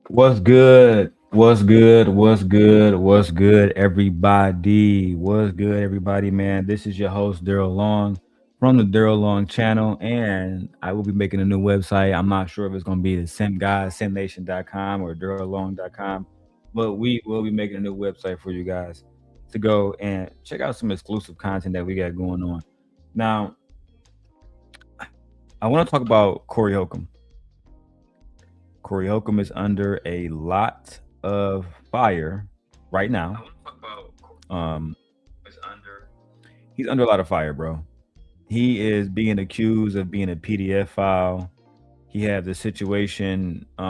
What's good? What's good? What's good? What's good, everybody? What's good, everybody, man? This is your host, Darrel Long from the Darrel Long channel, and I will be making a new website. I'm not sure if it's going to be the Sim Guy, simnation.com or darrellong.com, but we will be making a new website for you guys to go and check out some exclusive content that we got going on. Now, I want to talk about Corey Holcomb. Corey Holcomb is under a lot of fire right now. Um, he's under a lot of fire, bro. He is being accused of being a PDF file. He had the situation. He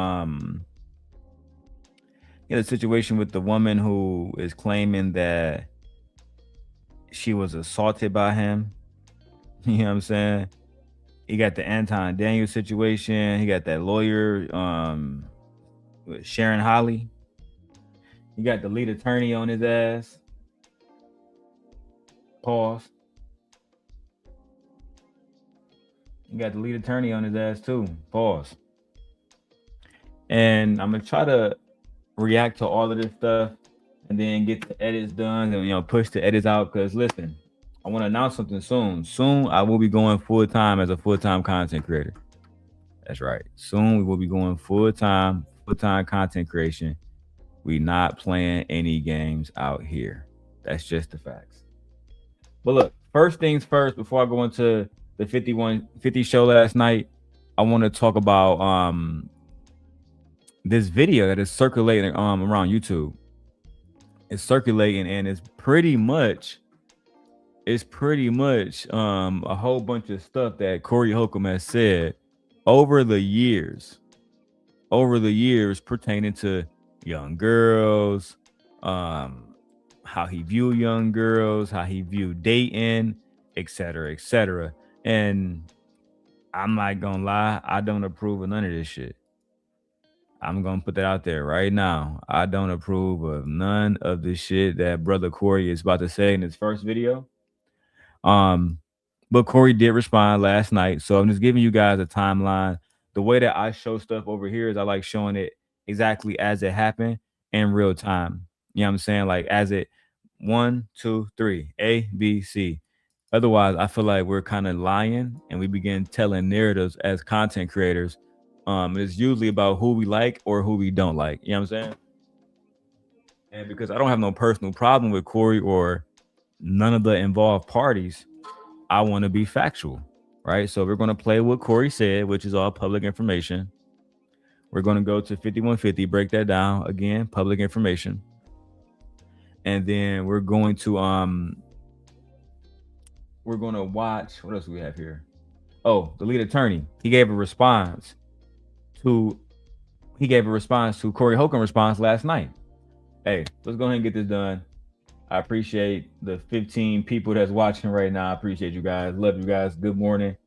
had a situation with the woman who is claiming that she was assaulted by him. You know what I'm saying? He got the Anton Daniels situation. He got that lawyer, with Sharon Holly. He got the lead attorney on his ass. Pause. He got the lead attorney on his ass too. Pause. And I'm gonna try to react to all of this stuff and then get the edits done and push the edits out. Cause listen, I want to announce something soon. Soon I will be going full time as a full time content creator. That's right. Soon we will be going full time content creation. We not playing any games out here. That's just the facts. But look, first things first, before I go into the 5150 show last night, I want to talk about this video that is circulating around YouTube. It's circulating and it's pretty much a whole bunch of stuff that Corey Holcomb has said over the years pertaining to young girls, how he viewed young girls, how he viewed dating, etc. And I'm not gonna lie, I don't approve of none of this shit. I'm gonna put that out there right now. I don't approve of none of the shit that brother Corey is about to say in his first video. But Corey did respond last night, so I'm just giving you guys a timeline. The way that I show stuff over here is I like showing it exactly as it happened in real time. You know what I'm saying? Like as it 1, 2, 3, A, B, C. Otherwise, I feel like we're kind of lying and we begin telling narratives as content creators. It's usually about who we like or who we don't like. You know what I'm saying? And because I don't have no personal problem with Corey or none of the involved parties, I want to be factual, right? So we're going to play what Corey said, which is all public information. We're going to go to 5150, break that down again, public information. And then we're going to watch, what else do we have here? Oh, the lead attorney. He gave a response to Corey Holcomb response last night. Hey, let's go ahead and get this done. I appreciate the 15 people that's watching right now. I appreciate you guys. Love you guys. Good morning.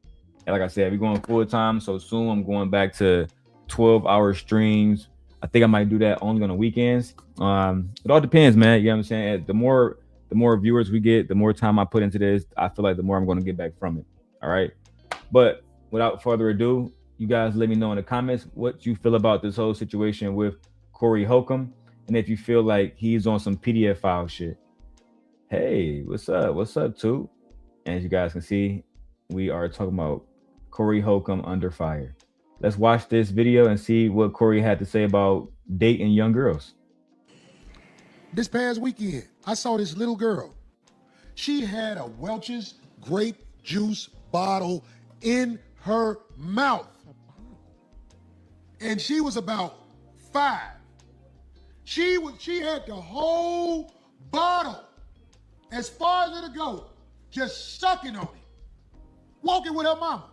And like I said, we're going full time. So soon I'm going back to 12-hour streams. I think I might do that only on the weekends. It all depends, man. You know what I'm saying? The more viewers we get, the more time I put into this, I feel like the more I'm going to get back from it. All right. But without further ado, you guys let me know in the comments what you feel about this whole situation with Corey Holcomb. And if you feel like he's on some PDF file shit. Hey, what's up? What's up, too? And as you guys can see, we are talking about Corey Holcomb under fire. Let's watch this video and see what Corey had to say about dating young girls. This past weekend, I saw this little girl. She had a Welch's grape juice bottle in her mouth. And she was about 5. She had the whole bottle as far as it'll go, just sucking on it, walking with her mama.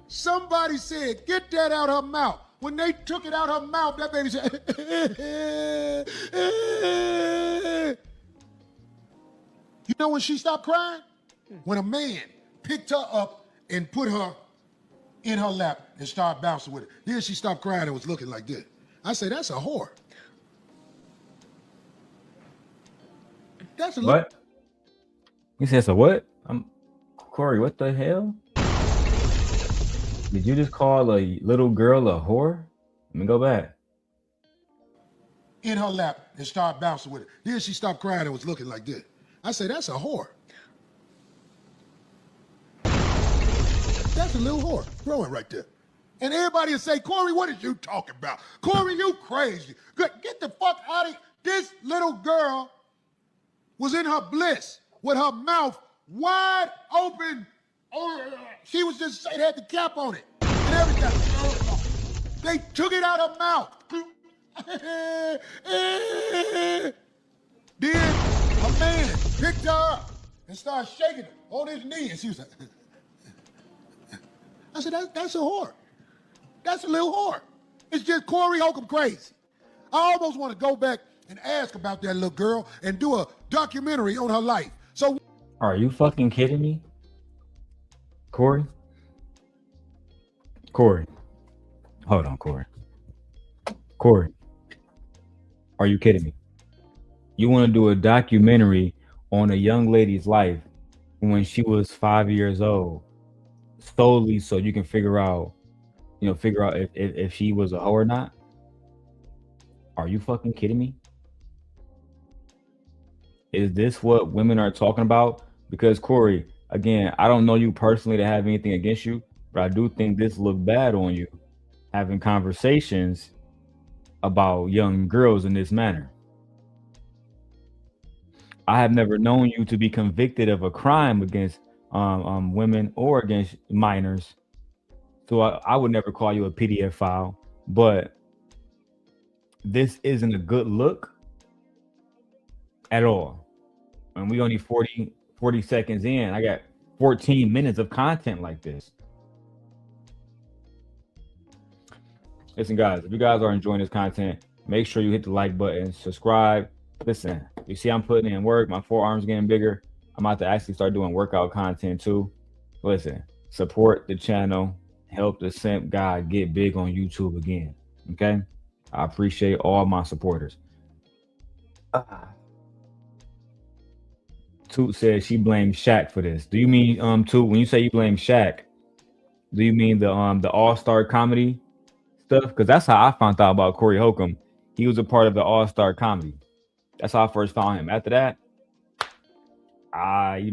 Somebody said, get that out her mouth. When they took it out her mouth, that baby said, You know when she stopped crying? When a man picked her up and put her in her lap and started bouncing with it. Then she stopped crying and was looking like this. I say, that's a whore. That's a what? He says a what? Corey, what the hell? Did you just call a little girl a whore? Let me go back. in her lap and started bouncing with it. Then she stopped crying and was looking like this. I said, that's a whore. That's a little whore growing right there. And everybody will say, Corey, what is you talking about? Corey, you crazy. Get the fuck out of here. This little girl was in her bliss with her mouth wide open. She was just, it had the cap on it and everything. They took it out her mouth. Then a man picked her up and started shaking her on his knee. And she was like, I said, that's a whore. That's a little whore. It's just Corey Holcomb crazy. I almost want to go back and ask about that little girl and do a documentary on her life. So, are you fucking kidding me? Corey? Hold on, Corey. Are you kidding me? You want to do a documentary on a young lady's life when she was 5 years old, solely so you can figure out if she was a hoe or not? Are you fucking kidding me? Is this what women are talking about? Because Corey, again, I don't know you personally to have anything against you, but I do think this looked bad on you, having conversations about young girls in this manner. I have never known you to be convicted of a crime against women or against minors. So I would never call you a PDF file, but this isn't a good look at all. And we only 40 seconds in. I got 14 minutes of content like this. Listen, guys, if you guys are enjoying this content, make sure you hit the like button, subscribe. Listen, you see I'm putting in work. My forearms getting bigger. I'm about to actually start doing workout content too. Listen, support the channel. Help the simp guy get big on YouTube again. Okay? I appreciate all my supporters. Toot says she blamed Shaq for this. Do you mean Toot, when you say you blame Shaq, do you mean the All-Star comedy stuff? Because that's how I found out about Corey Holcomb. He was a part of the All-Star comedy. That's how I first found him. After that, I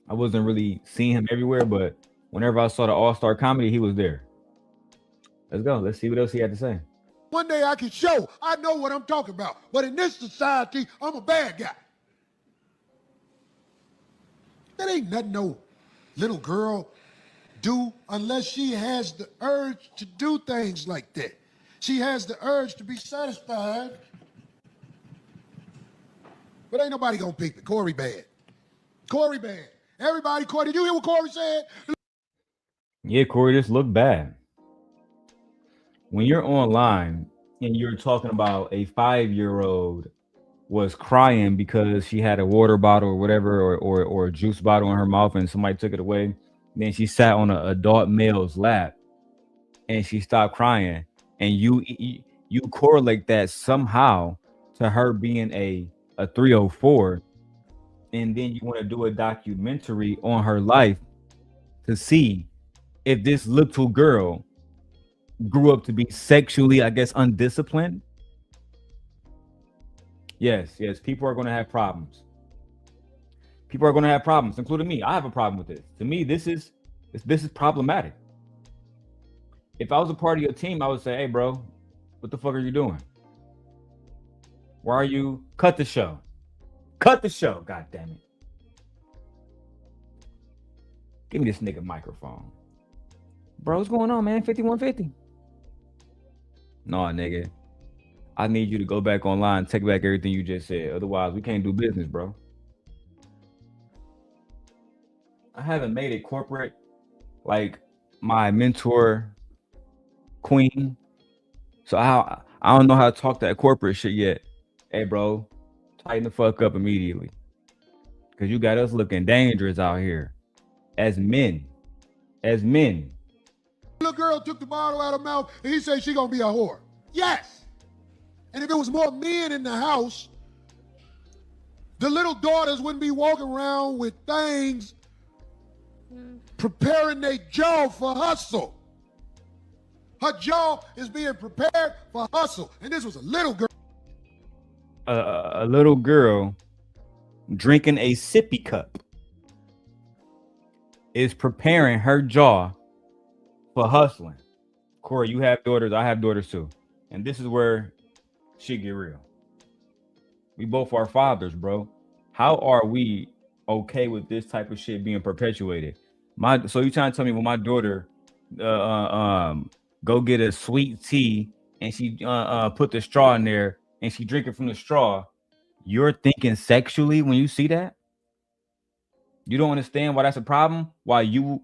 wasn't really seeing him everywhere, but whenever I saw the All-Star comedy, he was there. Let's go. Let's see what else he had to say. One day I can show I know what I'm talking about. But in this society, I'm a bad guy. That ain't nothing no little girl do unless she has the urge to do things like that. She has the urge to be satisfied. But ain't nobody gonna peep it. Corey bad. Corey bad. Everybody, Corey, did you hear what Corey said? Yeah, Corey, this looked bad. When you're online and you're talking about a 5-year-old was crying because she had a water bottle or whatever, or a juice bottle in her mouth and somebody took it away. Then she sat on an adult male's lap and she stopped crying. And you correlate that somehow to her being a 304. And then you want to do a documentary on her life to see if this little girl grew up to be sexually, I guess, undisciplined. Yes, people are going to have problems. People are going to have problems, including me. I have a problem with this. To me, this is problematic. If I was a part of your team, I would say, hey, bro, what the fuck are you doing? Why are you? Cut the show. Cut the show, god damn it. Give me this nigga microphone. Bro, what's going on, man? 5150. No, nigga. I need you to go back online and take back everything you just said. Otherwise, we can't do business, bro. I haven't made it corporate like my mentor, Queen. So I don't know how to talk that corporate shit yet. Hey, bro, tighten the fuck up immediately. Because you got us looking dangerous out here. As men. Little girl took the bottle out of her mouth and he said she gonna be a whore. Yes. And if it was more men in the house, the little daughters wouldn't be walking around with things preparing their jaw for hustle. Her jaw is being prepared for hustle. And this was a little girl. a little girl drinking a sippy cup is preparing her jaw for hustling. Corey, you have daughters. I have daughters too. And this is where shit get real. We both are fathers, bro. How are we okay with this type of shit being perpetuated? So you trying to tell me when my daughter go get a sweet tea and she put the straw in there and she drink it from the straw, you're thinking sexually when you see that? You don't understand why that's a problem? Why you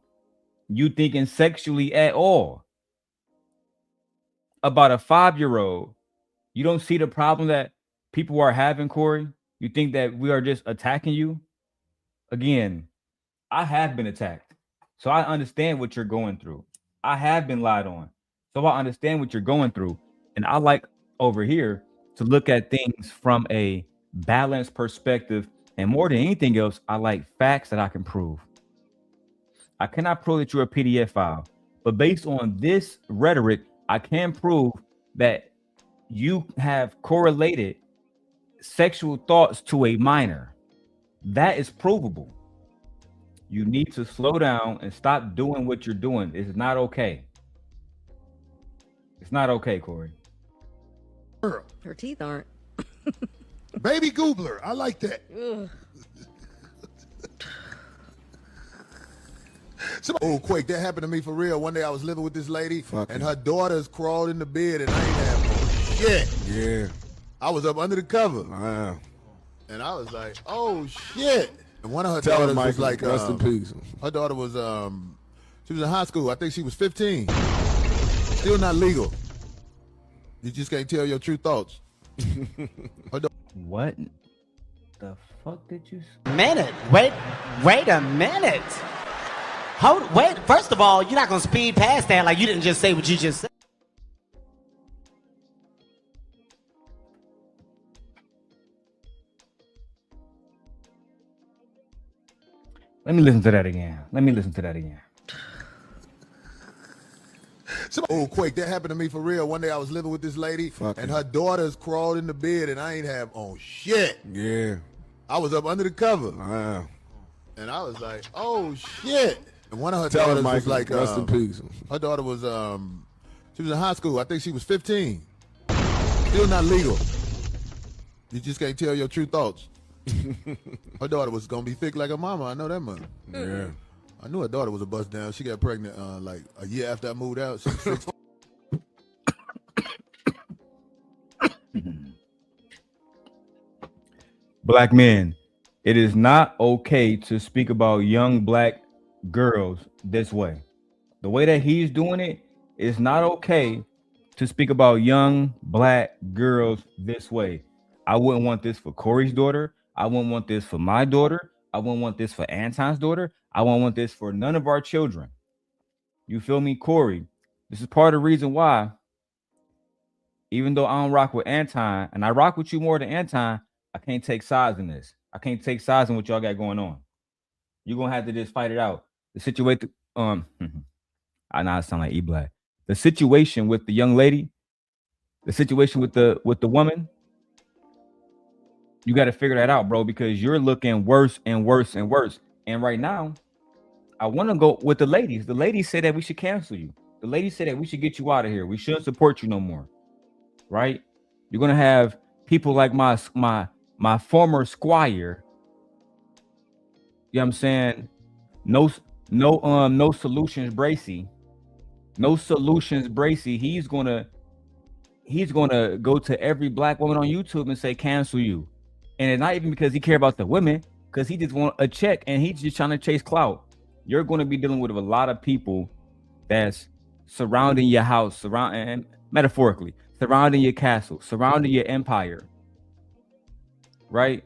thinking sexually at all about a 5-year-old? You don't see the problem that people are having, Corey? You think that we are just attacking you? Again, I have been attacked. So I understand what you're going through. I have been lied on. So I understand what you're going through. And I like over here to look at things from a balanced perspective. And more than anything else, I like facts that I can prove. I cannot prove that you're a PDF file, but based on this rhetoric, I can prove that you have correlated sexual thoughts to a minor. That is provable. You need to slow down and stop doing what you're doing. It's not okay. It's not okay, Corey. Her teeth aren't. Baby Goobler. I like that. Oh, Quake, that happened to me for real. One day I was living with this lady, and her daughters crawled in the bed, and I ain't have no shit. Yeah. I was up under the cover. Wow. And I was like, oh, shit. And one of her Tell daughters her, was Michael, like, rest in peace. her daughter was, she was in high school. I think she was 15. Still not legal. You just can't tell your true thoughts. What the fuck did you say? Minute. Wait a minute. Wait. First of all, you're not gonna speed past that like you didn't just say what you just said. Let me listen to that again. Oh, Quake, that happened to me for real. One day I was living with this lady, and her daughters crawled in the bed, and I ain't have on shit. Yeah. I was up under the cover. Wow. And I was like, oh, shit. And one of her Tell her, daughters was Michael, like, rest in peace. her daughter was, she was in high school. I think she was 15. Still not legal. You just can't tell your true thoughts. Her daughter was going to be thick like her mama. I know that much. Yeah. I knew her daughter was a bust down. She got pregnant like a year after I moved out. She was 16. Black men, it is not okay to speak about young black girls this way. The way that he's doing it is not okay to speak about young black girls this way. I wouldn't want this for Corey's daughter. I wouldn't want this for my daughter. I wouldn't want this for Anton's daughter. I wouldn't want this for none of our children. You feel me, Corey? This is part of the reason why, even though I don't rock with Anton, and I rock with you more than Anton, I can't take sides in this. I can't take sides in what y'all got going on. You're gonna have to just fight it out. The situation, I know I sound like E-Black. The situation with the young lady, the situation with the woman, you got to figure that out, bro, because you're looking worse and worse and worse. And right now, I want to go with the ladies. The ladies say that we should cancel you. The ladies say that we should get you out of here. We shouldn't support you no more. Right? You're gonna have people like my former squire. You know what I'm saying? No solutions, Bracy. No solutions, Bracy. He's gonna go to every black woman on YouTube and say cancel you. And it's not even because he care about the women, because he just want a check and he's just trying to chase clout. You're going to be dealing with a lot of people that's surrounding your house, and metaphorically, surrounding your castle, surrounding your empire, right?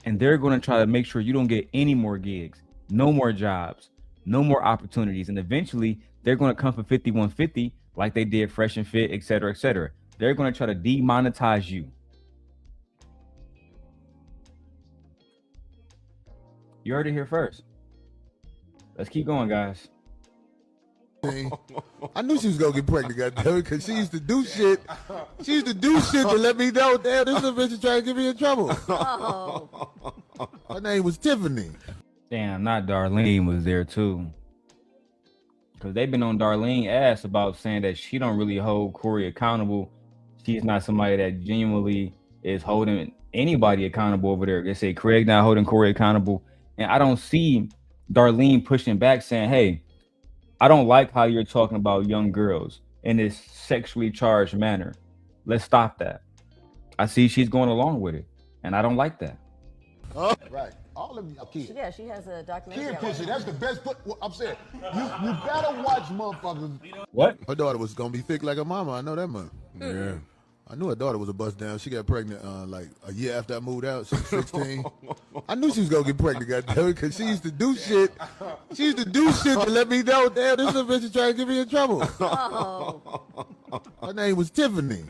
And they're going to try to make sure you don't get any more gigs, no more jobs, no more opportunities. And eventually they're going to come for 5150 like they did Fresh and Fit, et cetera, et cetera. They're going to try to demonetize you. You heard it here first. Let's keep going, guys. I knew she was gonna get pregnant, goddamn, because she used to do shit. She used to do shit to let me know, damn, this little bitch is trying to get me in trouble. Oh. Her name was Tiffany. Damn, not Darlene was there too. Because they've been on Darlene ass about saying that she don't really hold Corey accountable. She's not somebody that genuinely is holding anybody accountable over there. They say Craig not holding Corey accountable. And I don't see Darlene pushing back saying, hey, I don't like how you're talking about young girls in this sexually charged manner. Let's stop that. I see she's going along with it, and I don't like that. Right. All of you are kids. Yeah, she has a documentary. Kid pussy, that's the best. I'm saying, you better watch motherfuckers. What? Her daughter was gonna be thick like her mama. I know that much. Yeah. I knew her daughter was a bust down. She got pregnant like a year after I moved out. She was 16. I knew she was gonna get pregnant, goddamn, because she used to do shit. She used to do shit to let me know, damn, this little bitch is trying to get me in trouble. Oh. Her name was Tiffany.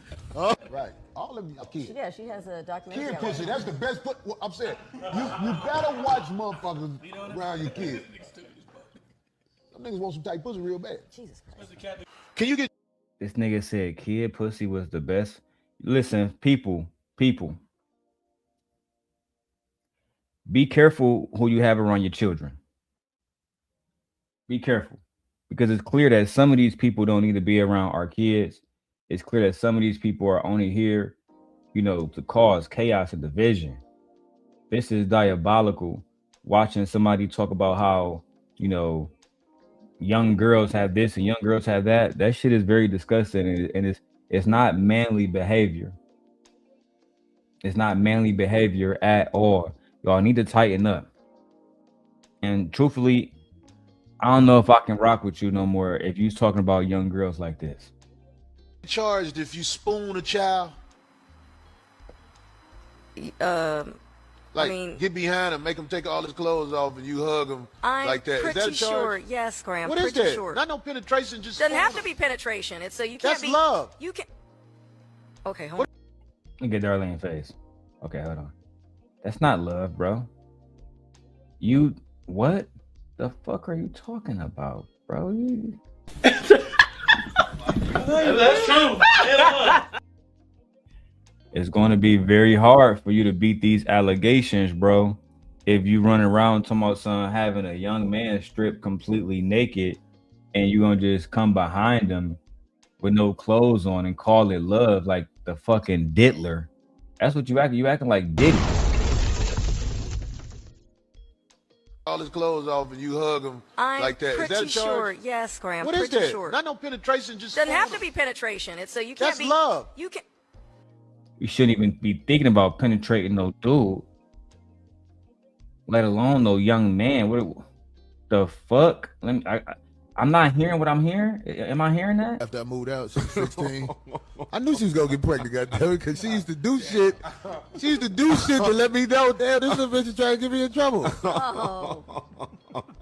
Right. All of you are kids. Yeah, she has a documentary. Kid pussy, that's the best. I'm saying, you better watch motherfuckers around your kids. Some niggas want some tight pussy real bad. Jesus Christ. Can you get This nigga said kid pussy was the best. Listen, people, be careful who you have around your children. Be careful, because it's clear that some of these people don't need to be around our kids. It's clear that some of these people are only here, to cause chaos and division. This is diabolical. Watching somebody talk about how, young girls have this and young girls have that. That shit is very disgusting, and it's not manly behavior. It's not manly behavior at all. Y'all need to tighten up. And truthfully, I don't know if I can rock with you no more if you're talking about young girls like this. charged if you spoon a child? I mean, get behind him, make him take all his clothes off, and you hug him like that. I'm Is that a pretty charge? sure. Yes, Graham. What is pretty that? sure. Not no penetration. Just Doesn't have spoon to be penetration. It's so you can't That's be. love. You can. Okay, hold on. Let me get Darlene face. Okay, hold on. That's not love, bro. You what the fuck are you talking about, bro? That's true. It's going to be very hard for you to beat these allegations, bro. If you run around talking about son having a young man stripped completely naked, and you're gonna just come behind him with no clothes on and call it love, like the fucking diddler. That's what you acting. You acting like Diddy. all his clothes off, and you hug him I'm like that. Is that a pretty charge? sure. Yes, Graham. What is pretty that? sure. Not no penetration. Just Doesn't spoon have him. to be penetration. It's so you can't That's be. love. You can. You shouldn't even be thinking about penetrating no dude, let alone no young man. What the fuck? I'm not hearing what I'm hearing. Am I hearing that? After I moved out, she was 16. I knew she was gonna get pregnant, goddamn, because she used to do shit. She used to do shit to let me know, damn, this little bitch is trying to get me in trouble. Oh.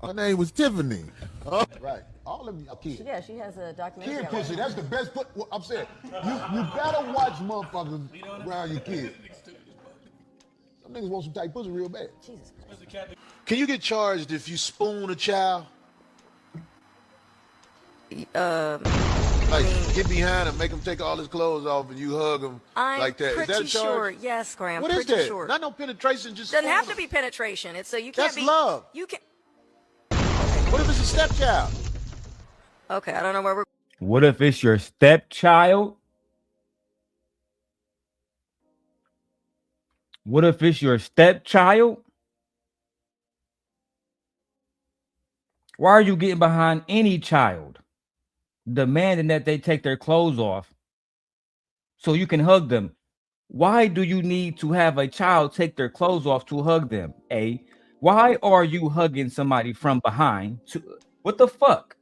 Her name was Tiffany. Right. All of you are kids. Yeah, she has a documentary. Kid pussy, that's the best. I'm saying, you better watch motherfuckers around your kids. Some niggas want some tight pussy real bad. Jesus Christ. Can you get charged if you spoon a child? Get behind him, make him take all his clothes off, and you hug him I'm like that. Is pretty that a sure. charge? Yes, Graham. What is pretty that? sure. Not no penetration. Just Doesn't spoon have to him. be penetration. It's so you can't That's be. love. You can. What if it's a stepchild? Okay, I don't know where we're. What if it's your stepchild? What if it's your stepchild? Why are you getting behind any child, demanding that they take their clothes off so you can hug them? Why do you need to have a child take their clothes off to hug them? A. Why are you hugging somebody from behind? What the fuck?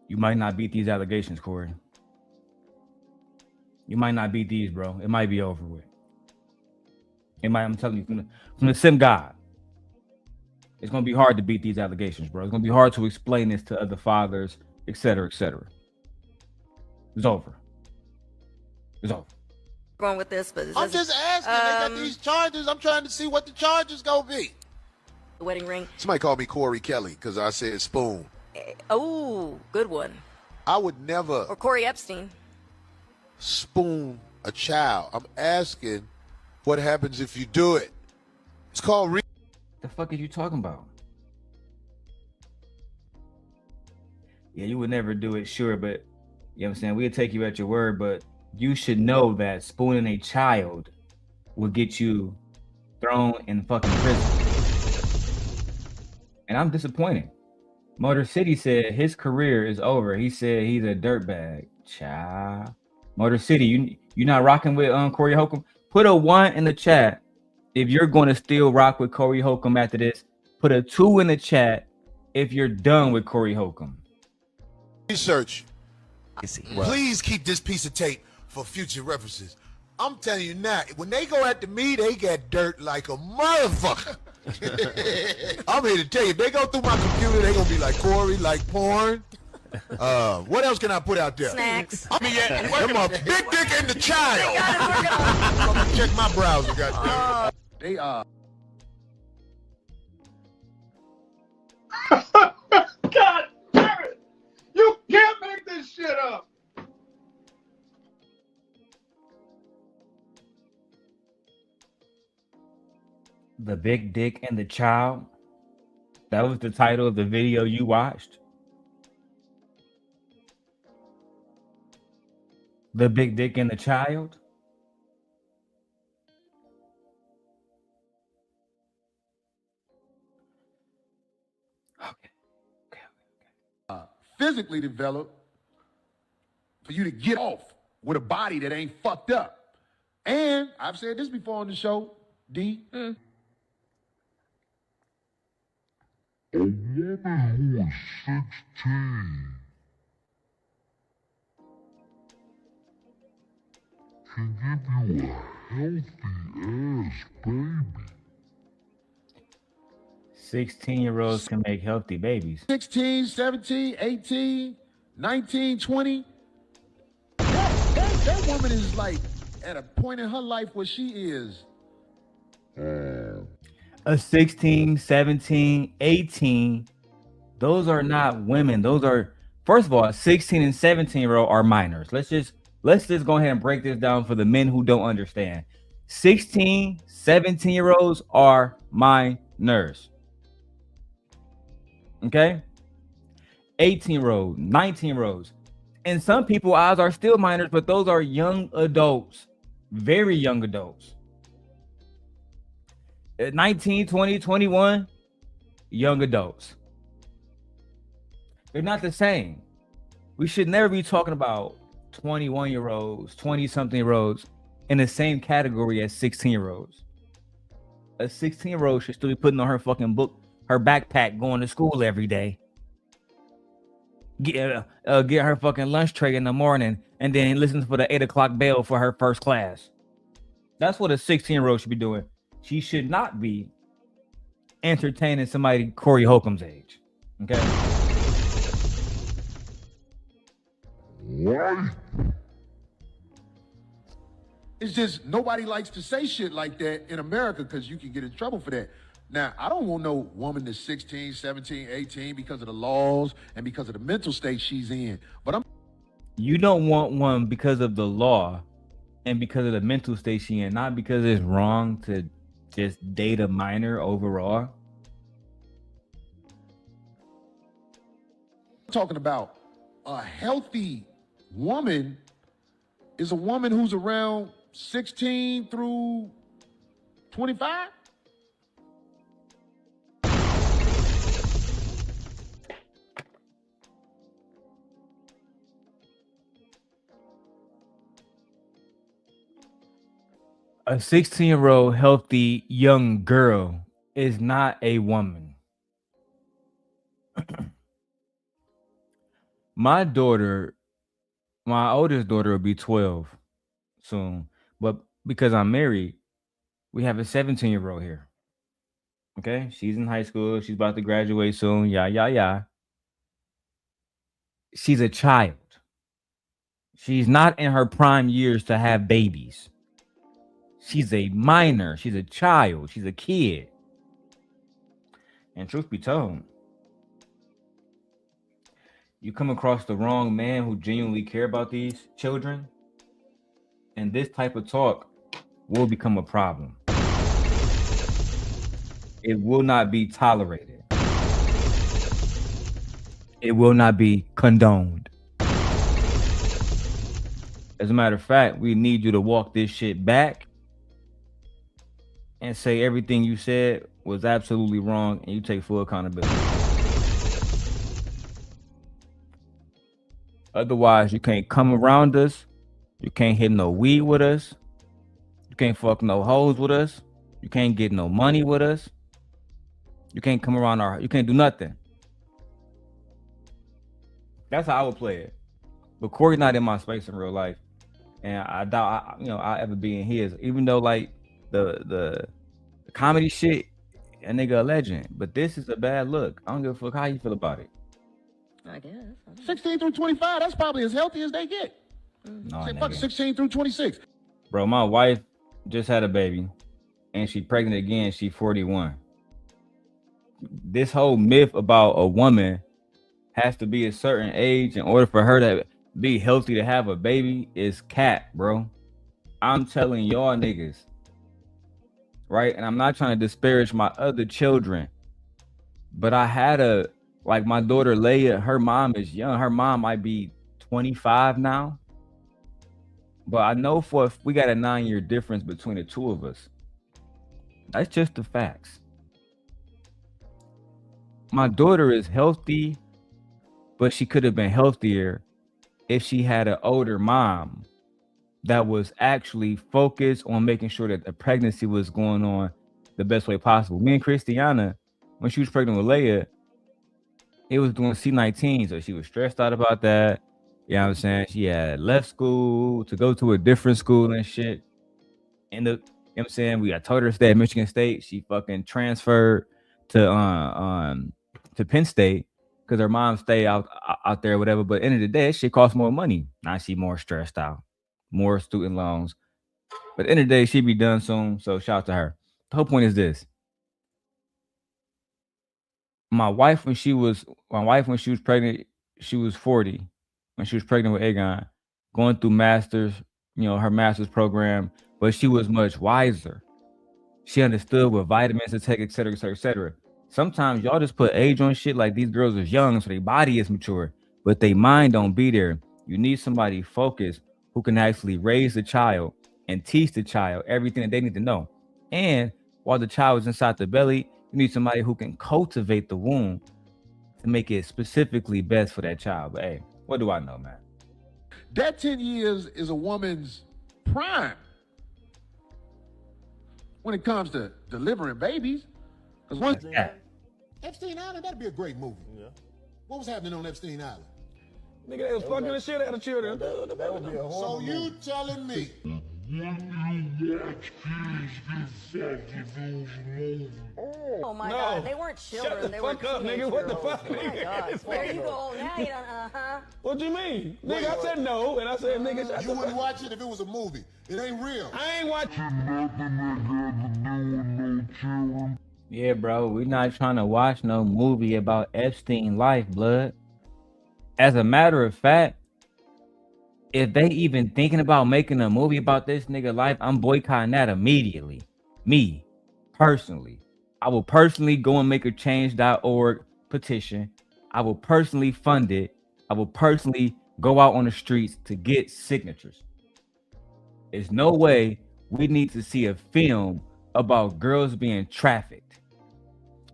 You might not beat these allegations, Corey. You might not beat these, bro. It might be over with. It might, I'm telling you, from the sim god. It's gonna be hard to beat these allegations, bro. It's gonna be hard to explain this to other fathers, etc., etc. It's over. It's over. going with this, but I'm just asking. They got these charges. I'm trying to see what the charges gonna be. the wedding ring. Somebody called me Corey Kelly because I said spoon. Oh, good one. I would never Or Corey Epstein. spoon a child. I'm asking what happens if you do it. It's called The fuck is you talking about? Yeah, you would never do it, sure, but you know what I'm saying? We'll take you at your word, but you should know that spooning a child will get you thrown in fucking prison. And I'm disappointed. Motor City said his career is over. He said he's a dirtbag. Child. Motor City, you not rocking with Corey Holcomb? Put a 1 in the chat if you're going to still rock with Corey Holcomb after this. Put a 2 in the chat if you're done with Corey Holcomb. research. Please keep this piece of tape for future references. I'm telling you now, when they go after me, they get dirt like a motherfucker. I'm here to tell you, if they go through my computer, they gonna be like, Corey, like porn. What else can I put out there? Snacks. I mean, yeah, them a big dick and the child. I'm gonna check my browser, goddamn. They God damn it! You can't make this shit up. The Big Dick and the Child. That was the title of the video you watched. The Big Dick and the Child. Physically developed for you to get off with a body that ain't fucked up. And I've said this before on the show, D. A woman who is 16 can give you a healthy ass baby. 16-year-olds can make healthy babies. 16, 17, 18, 19, 20. That woman is like at a point in her life where she is. A 16, 17, 18, those are not women. Those are, first of all, 16 and 17-year-old are minors. Let's just go ahead and break this down for the men who don't understand. 16, 17-year-olds are minors. Okay? 18-year-olds, 19-year-olds. And some people's eyes are still minors, but those are young adults. Very young adults. At 19, 20, 21, young adults. They're not the same. We should never be talking about 21-year-olds, 20-something-year-olds in the same category as 16-year-olds. A 16-year-old should still be putting on her fucking book, her backpack, going to school every day. Get her fucking lunch tray in the morning and then listen for the 8 o'clock bell for her first class. That's what a 16-year-old should be doing. She should not be entertaining somebody Corey Holcomb's age. Okay? Why? It's just nobody likes to say shit like that in America because you can get in trouble for that. Now, I don't want no woman that's 16, 17, 18 because of the laws and because of the mental state she's in. But You don't want one because of the law and because of the mental state she's in, not because it's wrong to just date a minor overall. I'm talking about a healthy woman is a woman who's around 16 through 25. A 16-year-old healthy young girl is not a woman. My oldest daughter will be 12 soon, but because I'm married, we have a 17-year-old here. Okay, she's in high school. She's about to graduate soon. Yeah. She's a child. She's not in her prime years to have babies. She's a minor. She's a child. She's a kid. And truth be told, you come across the wrong man who genuinely care about these children, and this type of talk will become a problem. It will not be tolerated. It will not be condoned. As a matter of fact, we need you to walk this shit back and say everything you said was absolutely wrong and you take full accountability. Otherwise, you can't come around us. You can't hit no weed with us. You can't fuck no hoes with us. You can't get no money with us. You can't come around you can't do nothing. That's how I would play it. But Corey's not in my space in real life. And I doubt I'll ever be in his. Even though like the comedy shit, a nigga a legend. But this is a bad look. I don't give a fuck how you feel about it. I guess. 16 through 25, that's probably as healthy as they get. No, Say, fuck 16 through 26. Bro, my wife just had a baby and she pregnant again. She 41. This whole myth about a woman has to be a certain age in order for her to be healthy to have a baby is cap, bro. I'm telling y'all niggas, right? And I'm not trying to disparage my other children, but I had like my daughter Leia, her mom is young. Her mom might be 25 now. But I know we got a 9-year difference between the two of us. That's just the facts. My daughter is healthy, but she could have been healthier if she had an older mom that was actually focused on making sure that the pregnancy was going on the best way possible. Me and Christiana, when she was pregnant with Leia, it was doing C19, so she was stressed out about that. You know what I'm saying? She had left school to go to a different school and shit. And you know what I'm saying? I told her to stay at Michigan State. She fucking transferred to Penn State because her mom stayed out there or whatever. But at the end of the day, that shit costs more money. Now she more stressed out, more student loans. But at the end of the day, she be done soon. So shout out to her. The whole point is this. My wife, when she was pregnant, she was 40. When she was pregnant with Aegon, going through her master's program, but she was much wiser. She understood what vitamins to take, et cetera, et cetera, et cetera. Sometimes y'all just put age on shit like these girls is young, so their body is mature, but their mind don't be there. You need somebody focused who can actually raise the child and teach the child everything that they need to know. And while the child is inside the belly, you need somebody who can cultivate the womb to make it specifically best for that child. But hey, what do I know, man? That 10 years is a woman's prime when it comes to delivering babies. Because once Epstein Island, that'd be a great movie. Yeah. What was happening on Epstein Island? Nigga, they was fucking the shit out of children. So you telling me? Oh my God, they weren't children. Shut the they fuck were up, nigga. What the fuck, Oh my nigga? God. There you go. Now you don't, What you mean? Nigga, I said no, and I said, nigga, shut You the wouldn't fuck. watch it if it was a movie. It ain't real. I ain't watching. Yeah, bro, we're not trying to watch no movie about Epstein life, blood. As a matter of fact, if they even thinking about making a movie about this nigga life, I'm boycotting that immediately. Me, personally. I will personally go and make a change.org petition. I will personally fund it. I will personally go out on the streets to get signatures. There's no way we need to see a film about girls being trafficked,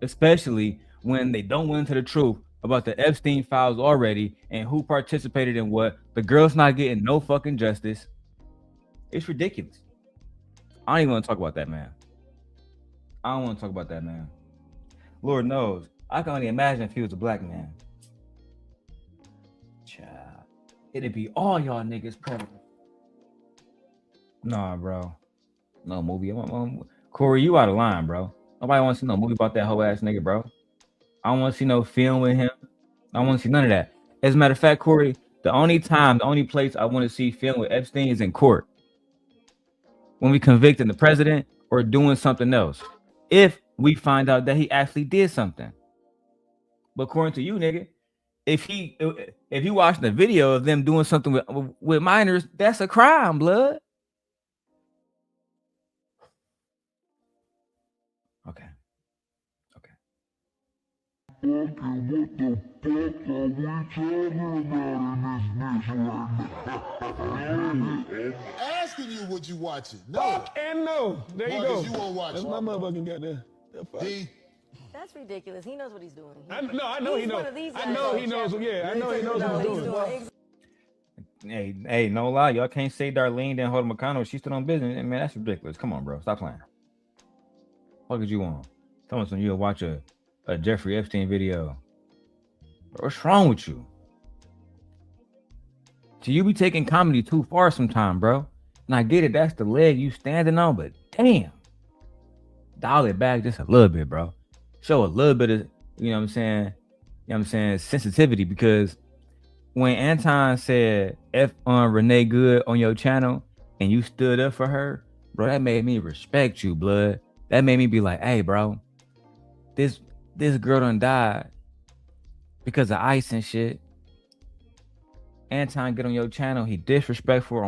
especially when they don't went into the truth about the Epstein files already and who participated in what. The girl's not getting no fucking justice. It's ridiculous. I don't even want to talk about that, man. I don't want to talk about that, man. Lord knows, I can only imagine if he was a black man. Child, it'd be all y'all niggas predators. Nah, bro. No movie. Corey, you out of line, bro. Nobody wants to see no movie about that whole ass nigga, bro. I don't want to see no film with him. I don't want to see none of that. As a matter of fact, Corey, the only place I want to see film with Epstein is in court. when we convicting the president or doing something else. If we find out that he actually did something. But according to you, nigga, if you watching the video of them doing something with minors, that's a crime, blood. Okay. What the fuck are we talking about in this Asking you what you watching. No. Fuck and no. There you Marcus, go. you won't watch That's it. my motherfucking goddamn. The fuck? D, That's ridiculous. He knows what he's doing. I know he He's knows. one of these I guys know that he knows. Jeff- Yeah, I know he knows what he's doing. Hey, no lie, y'all can't say Darlene didn't hold him accountable. She stood on business. Man, that's ridiculous. Come on, bro. Stop playing. What did you want? Tell me something. You'll watch a Jeffrey Epstein video. Bro, what's wrong with you? So you be taking comedy too far sometime, bro. And I get it. That's the leg you standing on, but damn. Dial it back just a little bit, bro. Show a little bit of, you know what I'm saying, sensitivity, because when Anton said F on Renee Good on your channel and you stood up for her, bro, that made me respect you, blood. That made me be like, hey, bro, this girl done died because of ice and shit. Anton get on your channel, he disrespect her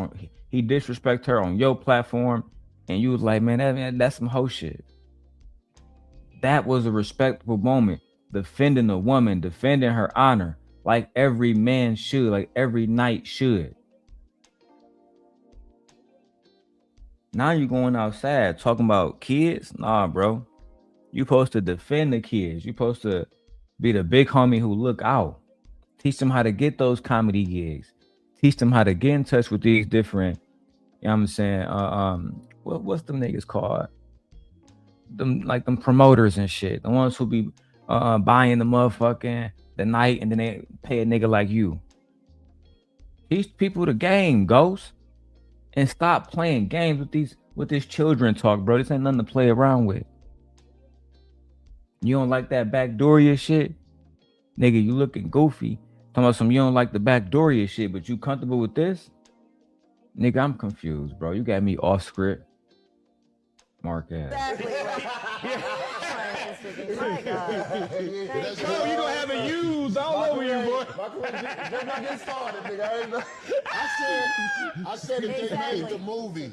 on your platform, and you was like, man, that's some hoe shit. That was a respectful moment, defending a woman, defending her honor, like every man should, like every knight should. Now you going outside talking about kids? Nah, bro. You supposed to defend the kids. You supposed to be the big homie who look out. Teach them how to get those comedy gigs. Teach them how to get in touch with these different, you know what I'm saying? What's them niggas called? Them promoters and shit. The ones who be buying the motherfucking the night and then they pay a nigga like you. Teach people the game, Ghost. And stop playing games with this children talk, bro. This ain't nothing to play around with. You don't like that backdooria shit? Nigga, you looking goofy. Talking about some you don't like the backdooria shit, but you comfortable with this? Nigga, I'm confused, bro. You got me off script. Mark ass. Exactly right. My God. Oh, you gonna have it used all over you, boy. just not get started, nigga. I said if they made the movie.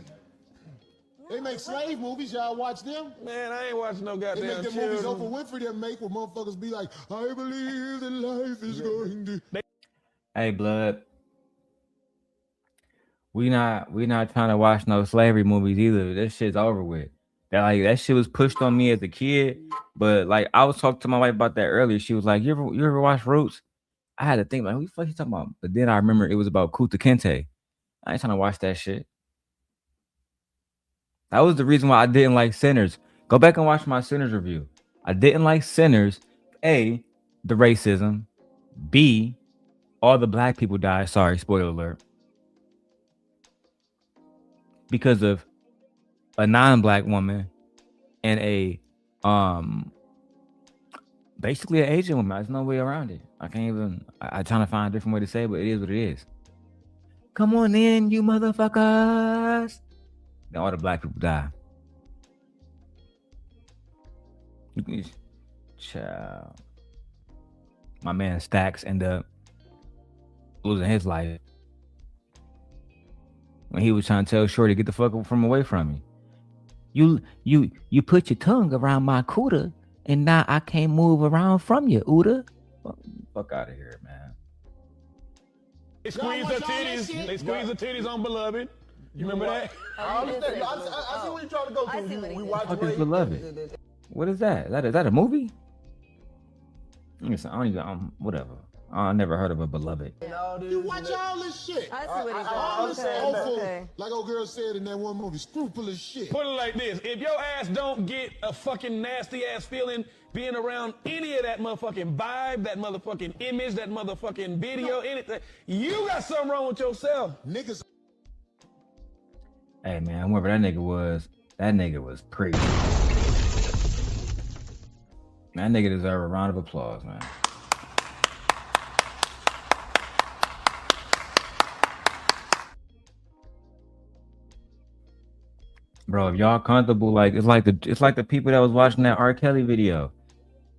They make slave movies. Y'all watch them? Man, I ain't watching no They goddamn make the children. movies Oprah Winfrey that make where motherfuckers be like, I believe that life is going to. Hey, blood. We not trying to watch no slavery movies either. That shit's over with. That shit was pushed on me as a kid. But like I was talking to my wife about that earlier. She was like, You ever watch Roots? I had to think like, who the fuck you talking about? But then I remember it was about Kunta Kinte. I ain't trying to watch that shit. That was the reason why I didn't like Sinners. Go back and watch my Sinners review. I didn't like Sinners. A, the racism. B, all the black people died. Sorry, spoiler alert. Because of a non-black woman and a basically an Asian woman. There's no way around it. I can't even. I'm trying to find a different way to say it, but it is what it is. Come on in, you motherfuckers. Then all the black people die. Child. My man Stacks ended up losing his life when he was trying to tell Shorty, get the fuck from away from me. You put your tongue around my cooter, and now I can't move around from you, Uda. Fuck out of here, man. They squeeze the titties. They squeeze the titties on Beloved. You remember that? I understand. I see what you're trying to go I see what to. he We did. watch Fuck is Beloved? What is that? Is that a movie? Listen, I don't even. Whatever. I never heard of a Beloved. You watch all this shit. I see what he did. All this Okay, awful, okay. like old girl said in that one movie, scrupulous shit. Put it like this. If your ass don't get a fucking nasty ass feeling being around any of that motherfucking vibe, that motherfucking image, that motherfucking video, anything, you got something wrong with yourself. Niggas. Hey man, whoever that nigga was pretty. That nigga deserve a round of applause, man. Bro, if y'all comfortable, like it's like the people that was watching that R. Kelly video.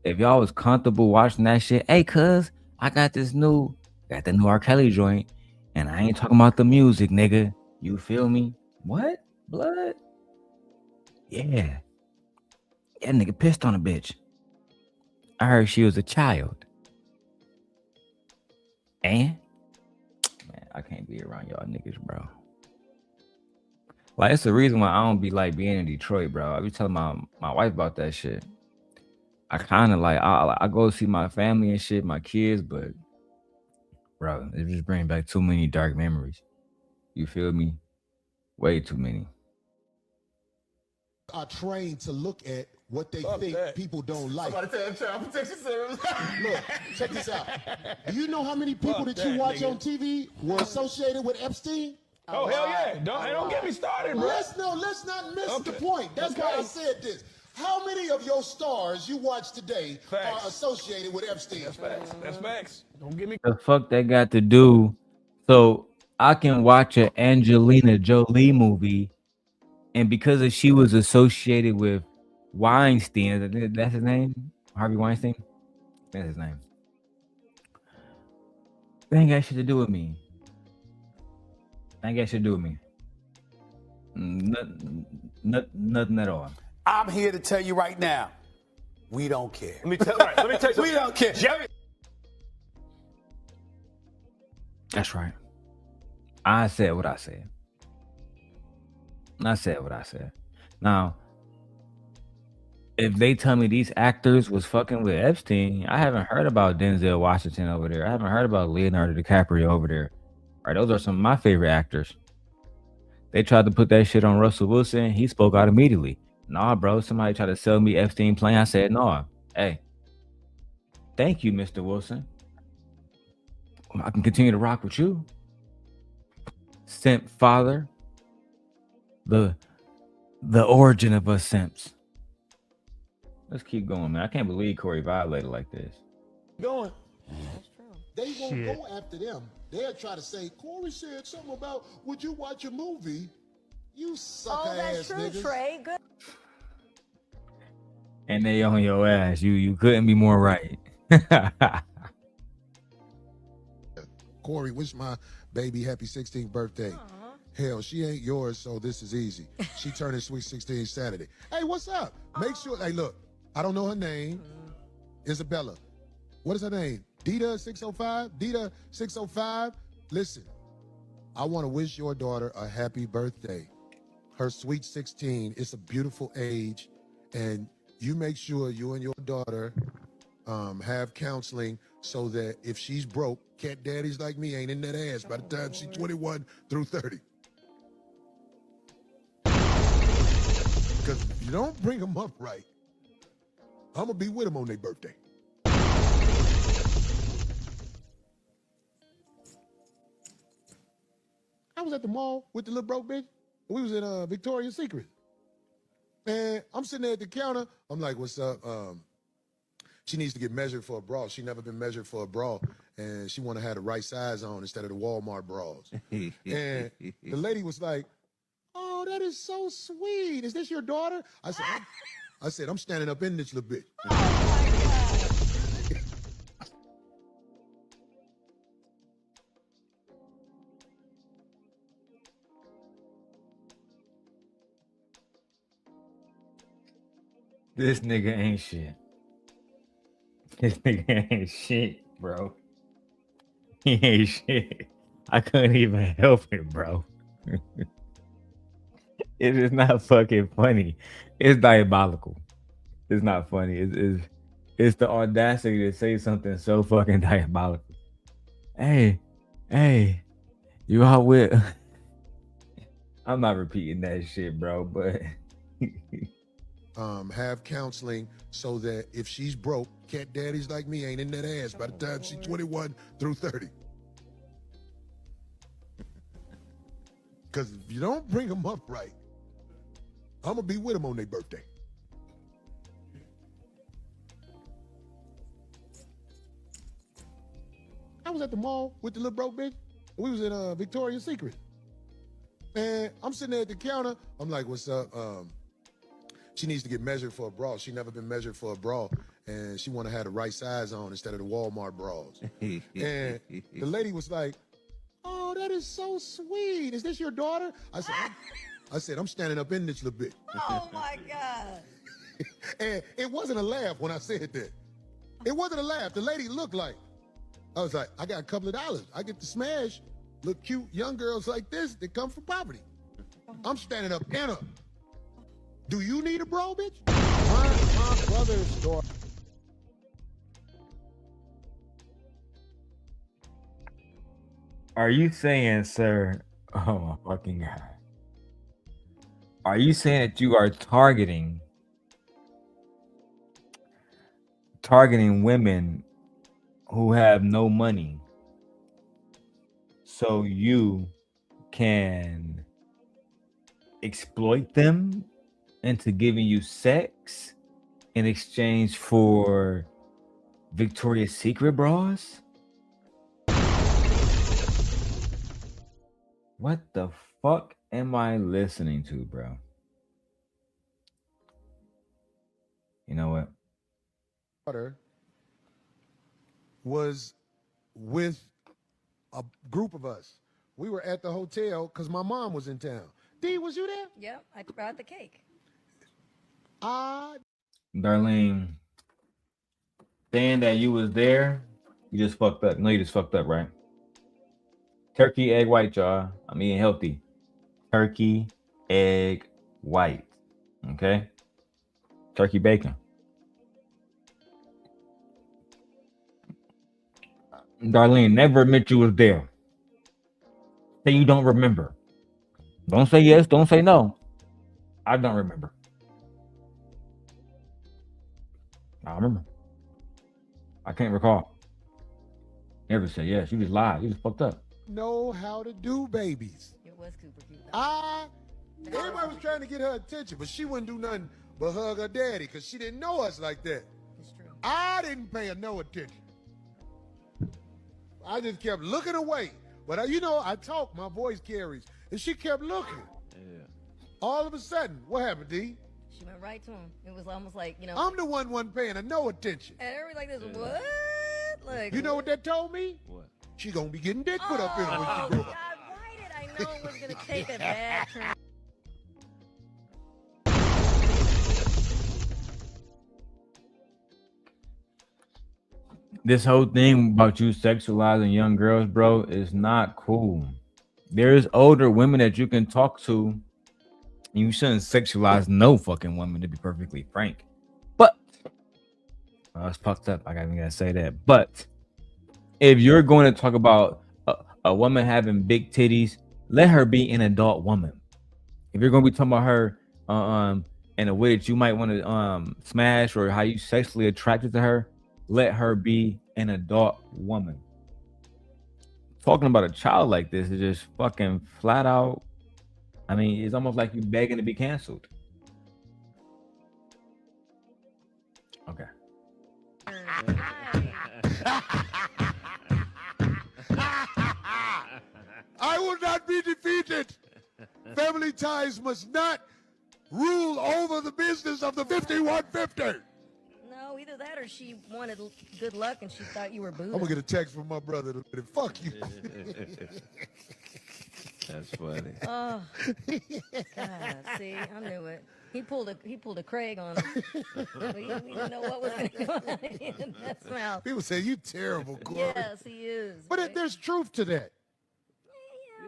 If y'all was comfortable watching that shit, hey, cuz I got the new R. Kelly joint, and I ain't talking about the music, nigga. You feel me? What? Blood? Yeah. That nigga pissed on a bitch. I heard she was a child. And man, I can't be around y'all niggas, bro. Like, it's the reason why I don't be like being in Detroit, bro. I be telling my wife about that shit. I kind of like I go see my family and shit, my kids, but bro, it just brings back too many dark memories. You feel me? Way too many. Are trained to look at what they think people don't like. Somebody tell Child Protection Service. Look, check this out. Do you know how many people that you watch on TV were associated with Epstein? Oh, hell yeah. Don't get me started, bro. Let's not miss the point. That's why I said this. How many of your stars you watch today are associated with Epstein? That's facts. Don't get me. The fuck that got to do? So I can watch an Angelina Jolie movie, and because she was associated with Weinstein, that's his name? Harvey Weinstein? That's his name. That ain't got shit to do with me. Ain't got shit to do with me. Nothing at all. I'm here to tell you right now, we don't care. Let me tell you. We don't care. Jerry. That's right. I said what I said. I said what I said. Now, if they tell me these actors was fucking with Epstein, I haven't heard about Denzel Washington over there. I haven't heard about Leonardo DiCaprio over there. All right, those are some of my favorite actors. They tried to put that shit on Russell Wilson. He spoke out immediately. Nah, bro, somebody tried to sell me Epstein plane. I said, no. Hey, thank you, Mr. Wilson. I can continue to rock with you. Simp father. The origin of us simps. Let's keep going, man. I can't believe Corey violated like this. Going. They won't go after them. They'll try to say, Corey said something about, would you watch a movie? You sucker ass true, niggas. Trey. Good. And they on your ass. You couldn't be more right. Corey, wish my baby happy 16th birthday. Hell, she ain't yours, so this is easy. She turning sweet 16 Saturday. Hey, what's up? Make sure, hey, look, I don't know her name. Isabella. What is her name? Dita 605? Dita 605? Listen, I want to wish your daughter a happy birthday. Her sweet 16. It's a beautiful age, and you make sure you and your daughter have counseling so that if she's broke, cat daddies like me ain't in that ass by the time she's 21 through 30. Because if you don't bring them up right, I'm going to be with them on their birthday. I was at the mall with the little broke bitch. We was in Victoria's Secret. And I'm sitting there at the counter. I'm like, what's up? She needs to get measured for a bra. She never been measured for a bra. And she want to have the right size on instead of the Walmart bras. And the lady was like, oh, that is so sweet. Is this your daughter? I said, I'm standing up in this little bitch. This nigga ain't shit. This nigga ain't shit, bro. He ain't shit. I couldn't even help it, bro. It is not fucking funny. It's diabolical. It's not funny. It's the audacity to say something so fucking diabolical. Hey, you out with? I'm not repeating that shit, bro, but have counseling so that if she's broke, cat daddies like me ain't in that ass by the time she's 21 through 30. Because if you don't bring them up right, I'm going to be with them on their birthday. I was at the mall with the little broke bitch. We was in Victoria's Secret. And I'm sitting there at the counter. I'm like, what's up? She needs to get measured for a bra. She never been measured for a bra. And she want to have the right size on instead of the Walmart bras. And the lady was like, oh, that is so sweet. Is this your daughter? I said, I'm standing up in this little bit. Oh my God. And it wasn't a laugh when I said that. It wasn't a laugh. The lady looked like, I was like, I got a couple of dollars. I get to smash little cute young girls like this that come from poverty. I'm standing up in her. Do you need a bra, bitch? My brother's daughter. Are you saying, sir? Oh my fucking God. Are you saying that you are targeting women who have no money so you can exploit them into giving you sex in exchange for Victoria's Secret bras? What the fuck am I listening to, bro? You know what? Daughter was with a group of us. We were at the hotel because my mom was in town. D, was you there? Yep, I brought the cake. Darlene, saying that you was there, you just fucked up. No, you just fucked up, right? Turkey, egg white, y'all. I'm eating healthy. Turkey, egg white. Okay? Turkey bacon. Darlene, never admit you was there. Say you don't remember. Don't say yes, don't say no. I don't remember. I remember. I can't recall. Never say yes. You just lied. You just fucked up. Know how to do babies. It was super cute. Everybody was trying to get her attention, but she wouldn't do nothing but hug her daddy because she didn't know us like that. It's true. I didn't pay her no attention. I just kept looking away. But I talk, my voice carries. And she kept looking. Yeah. All of a sudden, what happened, D? She went right to him. It was almost like, I'm the one wasn't paying her no attention. And everybody like this, what? Like, you know what that told me? What? She gonna be getting dick put up in her when she grow God, up. why did I know it was going to take a bad turn? This whole thing about you sexualizing young girls, bro, is not cool. There's older women that you can talk to. You shouldn't sexualize no fucking woman, to be perfectly frank. But it's fucked up. I gotta say that. But if you're going to talk about a woman having big titties, let her be an adult woman. If you're going to be talking about her in a way that you might want to smash or how you sexually attracted to her, let her be an adult woman. Talking about a child like this is just fucking flat out. I mean, it's almost like you begging to be canceled. Okay. I will not be defeated. Family ties must not rule over the business of the 5150. No, either that or she wanted good luck and she thought you were booed. I'm gonna get a text from my brother to fuck you. That's funny. Oh, God, see, I knew it. He pulled a Craig on him. We didn't know what was going to go on in that mouth. People say you terrible, Corey. Yes, he is. But there's truth to that.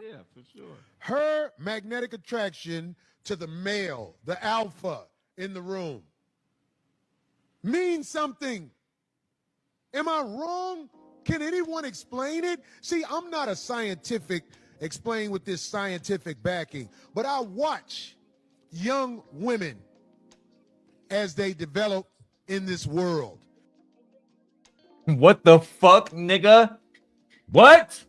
Yeah, for sure. Her magnetic attraction to the male, the alpha in the room, means something. Am I wrong? Can anyone explain it? See, I'm not a scientific explain with this scientific backing, but I watch young women as they develop in this world. What the fuck, nigga? What?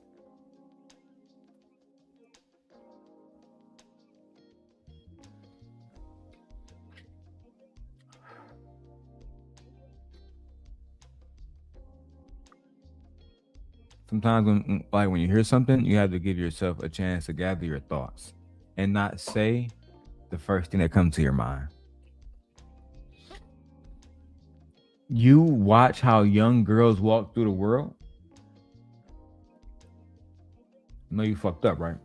Sometimes when you hear something, you have to give yourself a chance to gather your thoughts. and not say the first thing that comes to your mind. You watch how young girls walk through the world. You know you fucked up, right?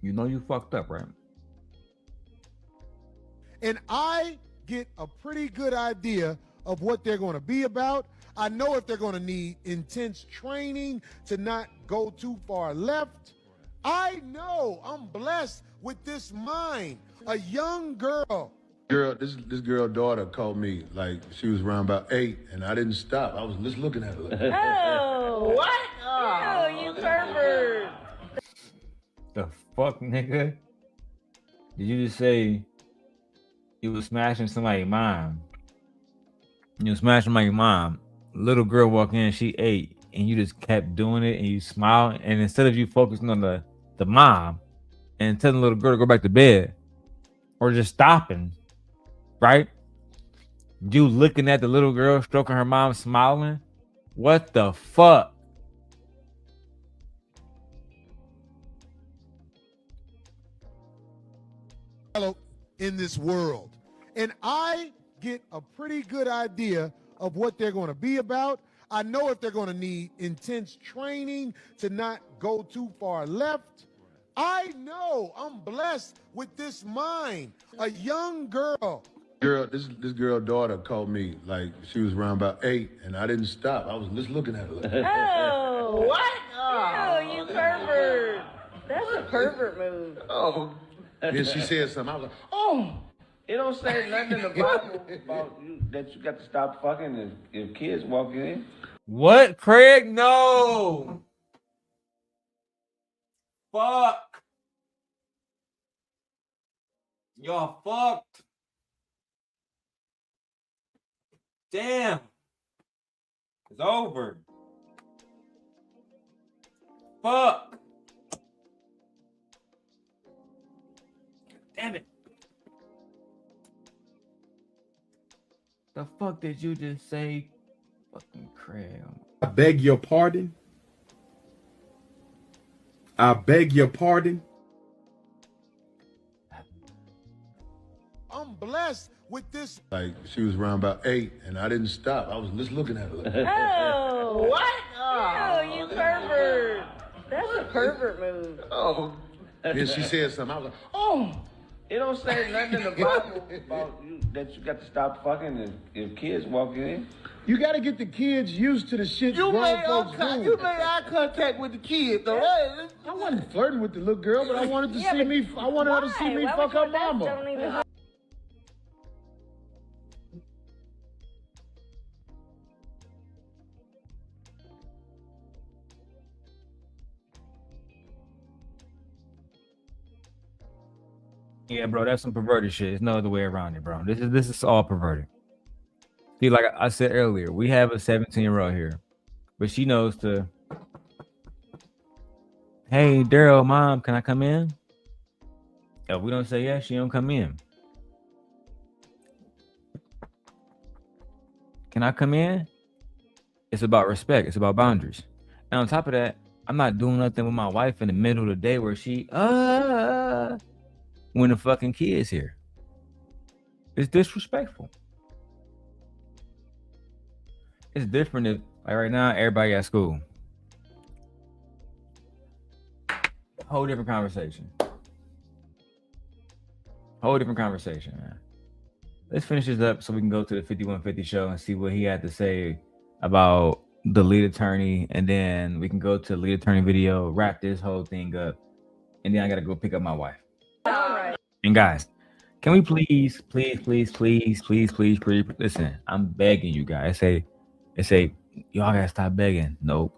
You know you fucked up, right? And I get a pretty good idea of what they're going to be about. I know if they're going to need intense training to not go too far left. I know I'm blessed with this mind. A young girl. This girl daughter called me like she was around about 8, and I didn't stop. I was just looking at her. Like, Oh, what? Oh, you pervert. The fuck, nigga? Did you just say you was smashing somebody's mom? You was smashing my mom. Little girl walk in, she 8, and you just kept doing it, and you smiled, and instead of you focusing on the mom and telling the little girl to go back to bed, or just stopping, right? You looking at the little girl stroking her mom, smiling. What the fuck? In this world. And I get a pretty good idea of what they're going to be about. I know if they're going to need intense training to not go too far left. I know I'm blessed with this mind. A young girl. this girl daughter called me like she was around about 8, and I didn't stop. I was just looking at her. Like, Oh, what? Oh, you pervert. That's a pervert move. Oh. then she said something. I was like, Oh. It don't say nothing in the Bible about you that you got to stop fucking if kids walk in. What, Craig? No. Fuck. Y'all fucked. Damn. It's over. Fuck. Damn it. The fuck did you just say? Fucking Craig. I beg your pardon. I beg your pardon. I'm blessed with this. like she was around about 8, and I didn't stop. I was just looking at her. Like, Oh, what? Oh, you pervert. That's a pervert move. Oh. then she said something. I was like, Oh. It don't say nothing in the Bible about you that you got to stop fucking if kids walk in. You got to get the kids used to the shit grown folks do. You made eye contact with the kid, though. I wasn't flirting with the little girl, but I wanted to see me. I wanted her to see me fuck her mama. Don't even... Yeah, bro, that's some perverted shit. There's no other way around it, bro. This is all perverted. See, like I said earlier, we have a 17-year-old here, but she knows to. Hey, Darrel, mom, can I come in? If we don't say yes, she don't come in. Can I come in? It's about respect. It's about boundaries. And on top of that, I'm not doing nothing with my wife in the middle of the day where she when the fucking kid's here. It's disrespectful. It's different if, like right now, everybody at school. Whole different conversation. Whole different conversation, man. Let's finish this up so we can go to the 5150 show and see what he had to say about the lead attorney, and then we can go to the lead attorney video, wrap this whole thing up, and then I gotta go pick up my wife. All right. And guys, can we please, listen, I'm begging you guys. They say, y'all gotta stop begging. Nope.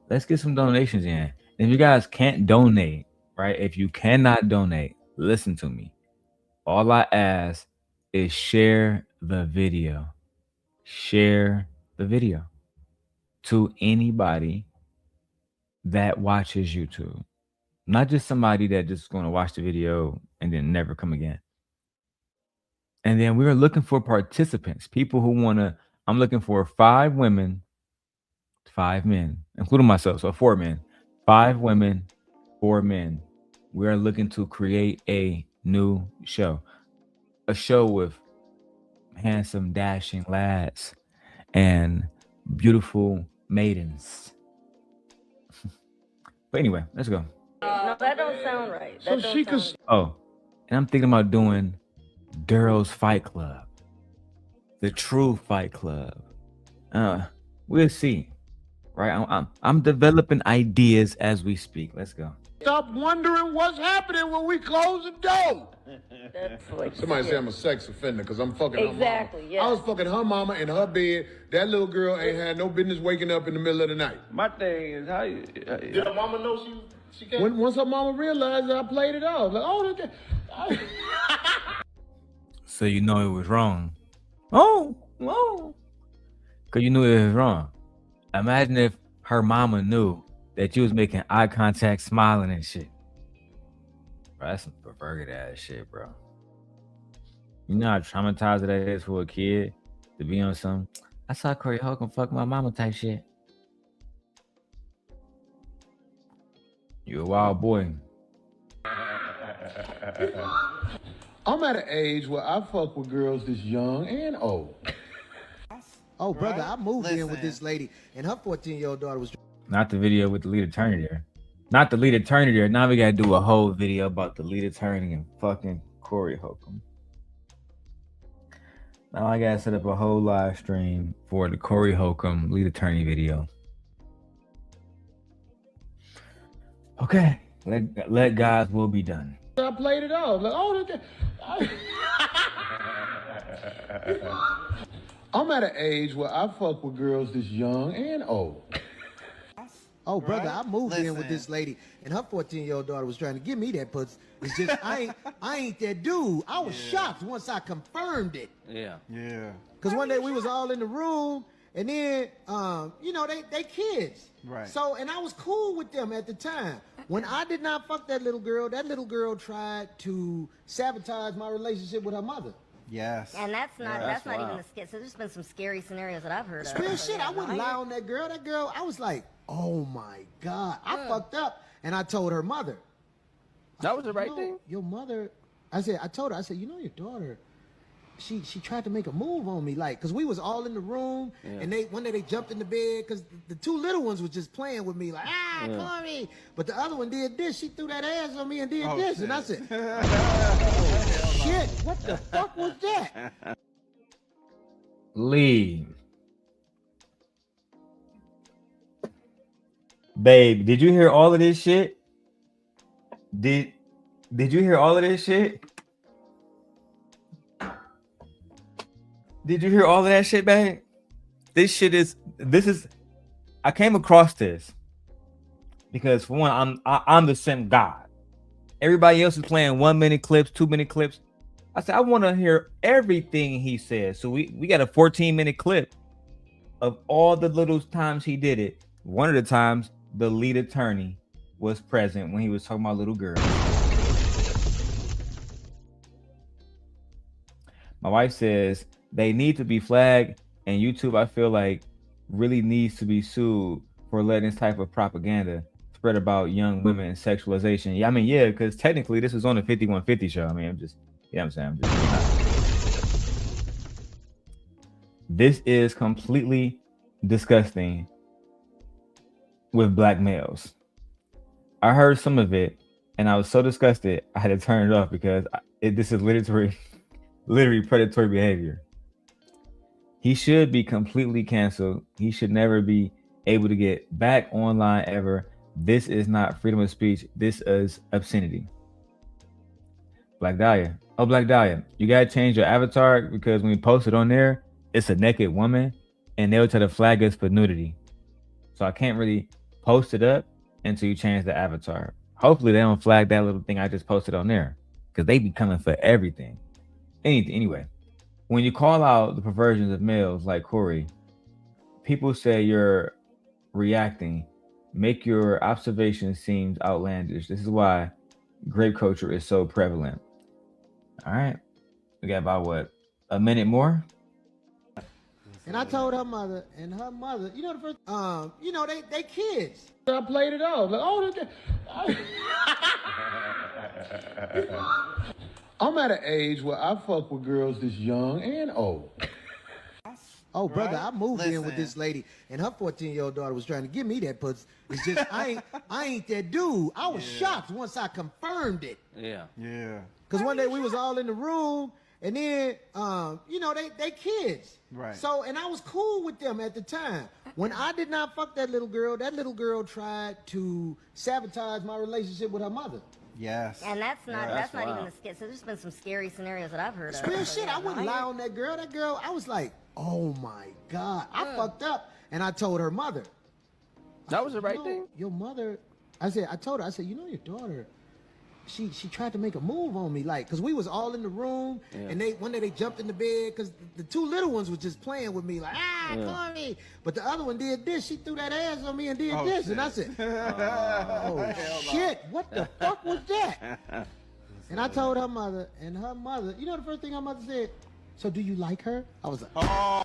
Let's get some donations in. And if you guys can't donate, right? If you cannot donate, listen to me. All I ask is share the video. Share the video to anybody that watches YouTube. Not just somebody that just going to watch the video and then never come again. And then we're looking for participants, people who want to. I'm looking for 5 women, 5 men, including myself. So 4 men, 5 women, 4 men we are looking to create a new show. A show with handsome, dashing lads and beautiful maidens. But anyway, let's go. No, that don't sound right. That So she could. Oh, and I'm thinking about doing Darrel's Fight Club. The true Fight Club. We'll see. Right? I'm developing ideas as we speak. Let's go. Stop wondering what's happening when we close the door. That's like Somebody say I'm a sex offender because I'm fucking Exactly, her mama. yeah. I was fucking her mama in her bed. That little girl ain't had no business waking up in the middle of the night. My thing is how you. Did her mama know she can't? Once her mama realized I played it off. Like, oh, okay. So you know it was wrong. Oh. Because you knew it was wrong. Imagine if her mama knew that you was making eye contact, smiling and shit. Bro, that's some perverted ass shit, bro. You know how traumatized that is for a kid to be on some, I saw Corey Holcomb fuck my mama type shit. You a wild boy. I'm at an age where I fuck with girls this young and old. Oh, brother, I moved in with this lady, and her 14-year-old daughter was. Not the video with the lead attorney there. Not the lead attorney there. Now we gotta do a whole video about the lead attorney and fucking Corey Holcomb. Now I gotta set up a whole live stream for the Corey Holcomb lead attorney video. Okay, let God's will be done. I played it off. Like, oh, okay. I'm at an age where I fuck with girls this young and old. Oh, brother, I moved in with this lady, and her 14-year-old daughter was trying to give me that pussy. It's just I ain't that dude. I was shocked once I confirmed it. Yeah. Because one day we was all in the room, and then they kids. Right. So, and I was cool with them at the time. When I did not fuck that little girl tried to sabotage my relationship with her mother. Yes. And that's not Yeah, that's that's not even wild. a skit. So there's been some scary scenarios that I've heard of. Real So, shit, yeah, I wouldn't lie on that girl. That girl, I was like, oh my God. I fucked up. And I told her mother. That was the right thing? Your mother, I told her, you know your daughter, she tried to make a move on me, like, because we was all in the room, and one day they jumped in the bed, because the two little ones was just playing with me, like, Corey. But the other one did this. She threw that ass on me and did this. Shit. And I said, oh, shit, what the fuck was that? Lee. Babe, did you hear all of this shit? Did you hear all of this shit? Did you hear all of that shit, babe? This is I came across this because for one, I'm the same God. Everybody else is playing 1-minute clips, 2-minute clips. I said I want to hear everything he says. So we got a 14-minute clip of all the little times he did it. One of the times the lead attorney was present when he was talking about little girls. My wife says they need to be flagged, and YouTube, I feel like, really needs to be sued for letting this type of propaganda spread about young women and sexualization. Yeah, I mean, yeah, because technically this was on the 5150 show. I mean, I'm just, you know what I'm saying? This is completely disgusting with black males. I heard some of it, and I was so disgusted, I had to turn it off because this is literally predatory behavior. He should be completely canceled. He should never be able to get back online ever. This is not freedom of speech. This is obscenity. Black Dahlia. Oh, Black Dahlia, you gotta change your avatar because when you post it on there, it's a naked woman, and they'll try to flag us for nudity. So I can't really post it up until you change the avatar. Hopefully they don't flag that little thing I just posted on there, because they be coming for everything. Anyway, when you call out the perversions of males like Corey, people say you're reacting. Make your observations seem outlandish. This is why grape culture is so prevalent. All right, we got about a minute more. And I told her mother, and her mother, the first, they kids. I played it off. Like, oh, okay. I'm at an age where I fuck with girls this young and old. Oh, brother, I moved in with this lady, and her 14-year-old daughter was trying to give me that pussy. It's just I ain't that dude. I was shocked once I confirmed it. Yeah. Because one day we was all in the room, and then they kids. Right. So, and I was cool with them at the time. When I did not fuck that little girl tried to sabotage my relationship with her mother. Yes. And that's not wild. even the scary. So there's been some scary scenarios that I've heard of. Real So, shit. yeah, I wouldn't lie on that girl. That girl, I was like, oh my God. I fucked up. And I told her mother. That was the right thing? Your mother, I told her, you know your daughter, she tried to make a move on me, like, because we was all in the room, and one day they jumped in the bed, because the two little ones was just playing with me, like, Corey. But the other one did this. She threw that ass on me and did this. Shit. And I said, oh, shit, what the fuck was that? And I told her mother, and her mother, you know the first thing her mother said? So do you like her? I was like, oh.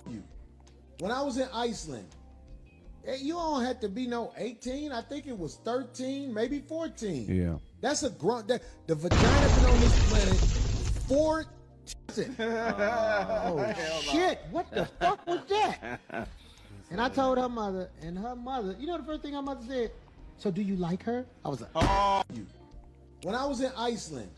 When I was in Iceland, you don't have to be no 18. I think it was 13, maybe 14. Yeah. That's a grunt. The vagina been on this planet 14. Oh, shit. What the fuck was that? And I told her mother, and her mother, you know the first thing her mother said? So do you like her? I was like, oh. When I was in Iceland,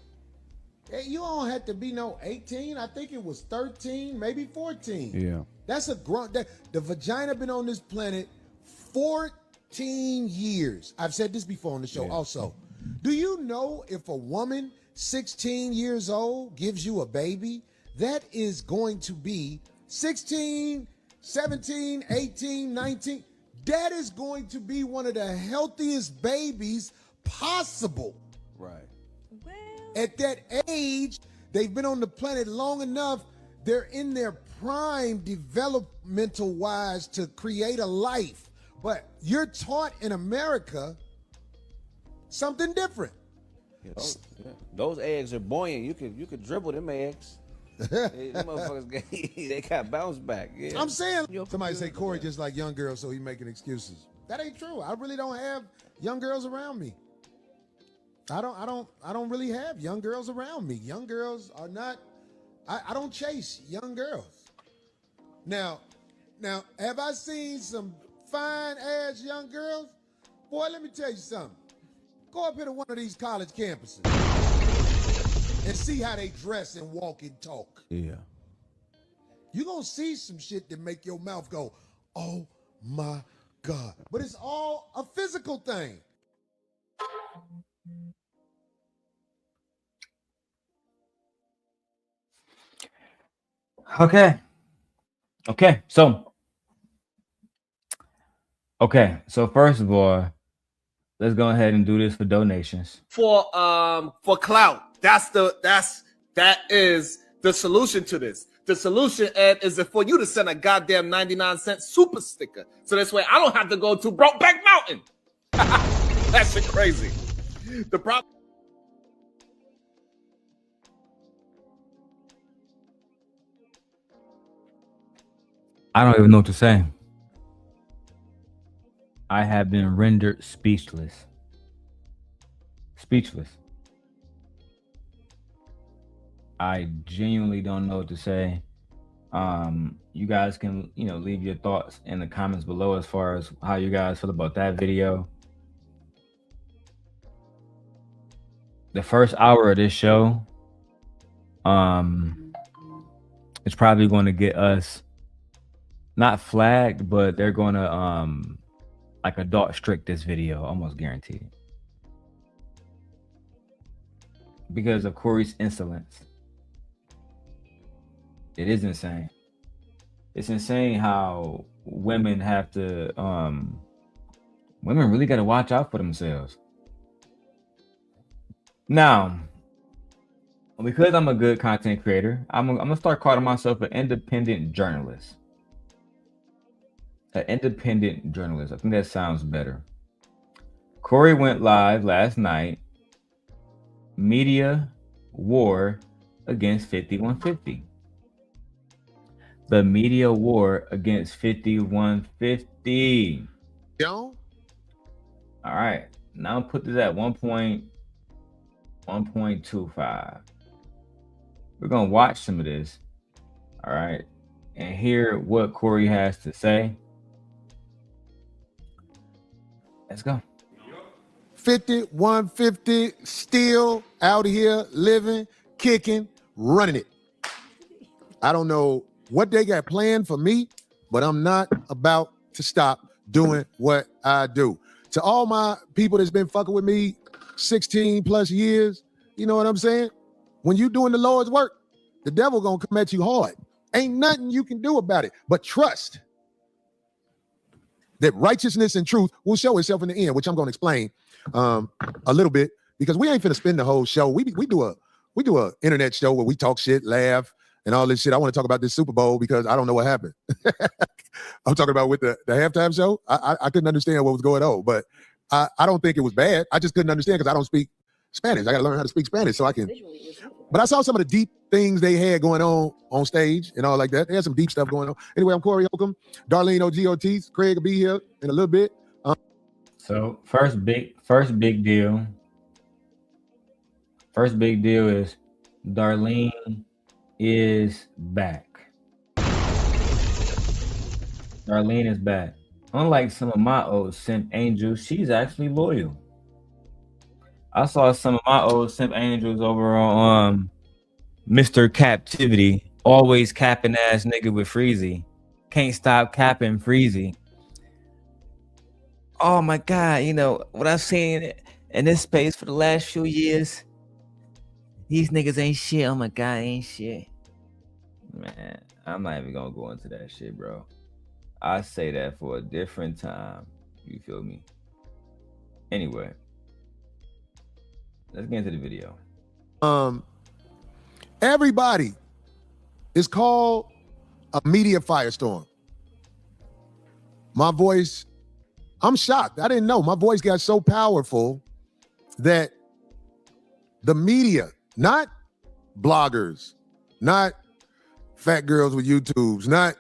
you don't have to be no 18. I think it was 13, maybe 14. Yeah. That's a grunt. The vagina been on this planet 14 years. I've said this before on the show also. Do you know if a woman 16 years old gives you a baby, that is going to be 16, 17, 18, 19. That is going to be one of the healthiest babies possible. Right. At that age, they've been on the planet long enough. They're in their prime developmental wise to create a life. But you're taught in America something different. Those eggs are buoyant. You could dribble them eggs. Them motherfuckers they got bounce back. Yeah. I'm saying somebody say Corey just like young girls, so he making excuses. That ain't true. I really don't have young girls around me. I don't really have young girls around me. Young girls are not. I don't chase young girls. Now, have I seen some fine ass young girls? Boy, let me tell you something. Go up here to one of these college campuses and see how they dress and walk and talk. Yeah. You're going to see some shit that make your mouth go, oh my God. But it's all a physical thing. Okay. So first of all, let's go ahead and do this for donations. For clout. That is the solution to this. The solution, Ed, is for you to send a goddamn 99-cent super sticker. So this way I don't have to go to Brokeback Mountain. That shit crazy. The problem. I don't even know what to say. I have been rendered speechless. I genuinely don't know what to say. You guys can, leave your thoughts in the comments below as far as how you guys feel about that video. The first hour of this show, it's probably going to get us not flagged, but they're going to like adult strict this video, almost guaranteed, because of Corey's insolence. It is insane. It's insane how women have to women really got to watch out for themselves. Now, because I'm a good content creator, I'm gonna start calling myself an independent journalist. An independent journalist. I think that sounds better. Corey went live last night. Media war against 5150. The media war against 5150. Yo. All right. Now put this at 1.5 1.25. We're gonna watch some of this, all right, and hear what Corey has to say. Let's go. 50, 150, still out here living, kicking, running it. I don't know what they got planned for me, but I'm not about to stop doing what I do. To all my people that's been fucking with me 16 plus years, you know what I'm saying? When you doing the Lord's work, the devil gonna come at you hard. Ain't nothing you can do about it, but trust that righteousness and truth will show itself in the end, which I'm gonna explain a little bit, because we ain't finna spend the whole show. We do a internet show where we talk shit, laugh, and all this shit. I want to talk about this Super Bowl because I don't know what happened. I'm talking about with the halftime show. I couldn't understand what was going on, but I don't think it was bad. I just couldn't understand because I don't speak Spanish. I got to learn how to speak Spanish so I can. But I saw some of the deep things they had going on stage and all like that. They had some deep stuff going on. Anyway, I'm Corey Holcomb. Darlene OGOT. Craig will be here in a little bit. So first big deal. First big deal is Darlene is back. Darlene is back. Unlike some of my old simp angels, she's actually loyal. I saw some of my old simp angels over on Mr. Captivity, always capping ass nigga with Freezy. Can't stop capping Freezy. Oh my God, you know, what I've seen in this space for the last few years, these niggas ain't shit. Oh my God, ain't shit. Man, I'm not even gonna go into that shit, bro. I say that for a different time. You feel me? Anyway, let's get into the video. Everybody is called a media firestorm. My voice, I'm shocked. I didn't know. My voice got so powerful that the media, not bloggers, not fat girls with YouTubes, not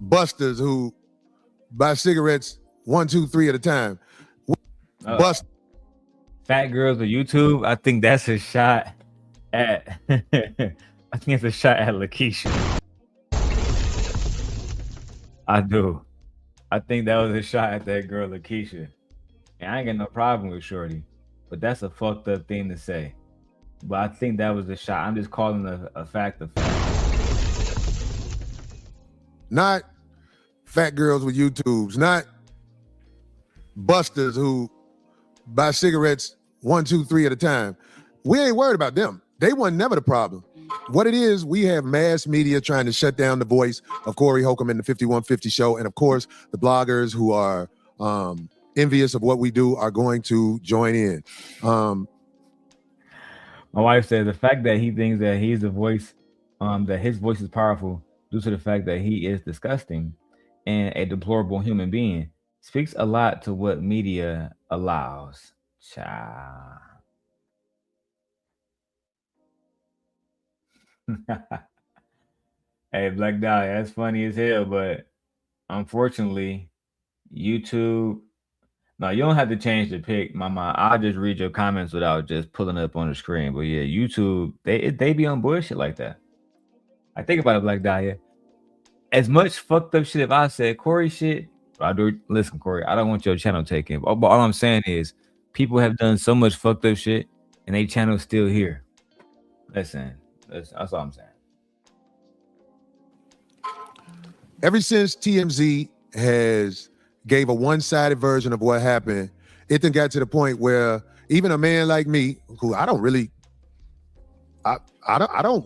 busters who buy cigarettes 1, 2, 3 at a time. Bust. Fat girls with YouTube. I think that's a shot at. I think it's a shot at Lakeisha. I do. I think that was a shot at that girl Lakeisha. And I ain't got no problem with Shorty, but that's a fucked up thing to say. But I think that was a shot. I'm just calling a fact a fact. Not fat girls with YouTubes, not busters who buy cigarettes 1, 2, 3 at a time. We ain't worried about them. They weren't never the problem. What it is, we have mass media trying to shut down the voice of Corey Holcomb and the 5150 show. And of course, the bloggers who are envious of what we do are going to join in. My wife said the fact that he thinks that he's the voice, that his voice is powerful due to the fact that he is disgusting and a deplorable human being speaks a lot to what media allows. Child. Hey, Black Dahlia, that's funny as hell, but unfortunately, YouTube. No, you don't have to change the pic, Mama. I'll just read your comments without just pulling up on the screen. But yeah, YouTube, they be on bullshit like that. I think about it, Black Dahlia. As much fucked up shit if I said Corey shit, I do. Listen, Corey, I don't want your channel taken. But all I'm saying is, people have done so much fucked up shit, and they channel's still here. Listen, that's all I'm saying. Ever since TMZ has gave a one-sided version of what happened, it then got to the point where even a man like me, who I don't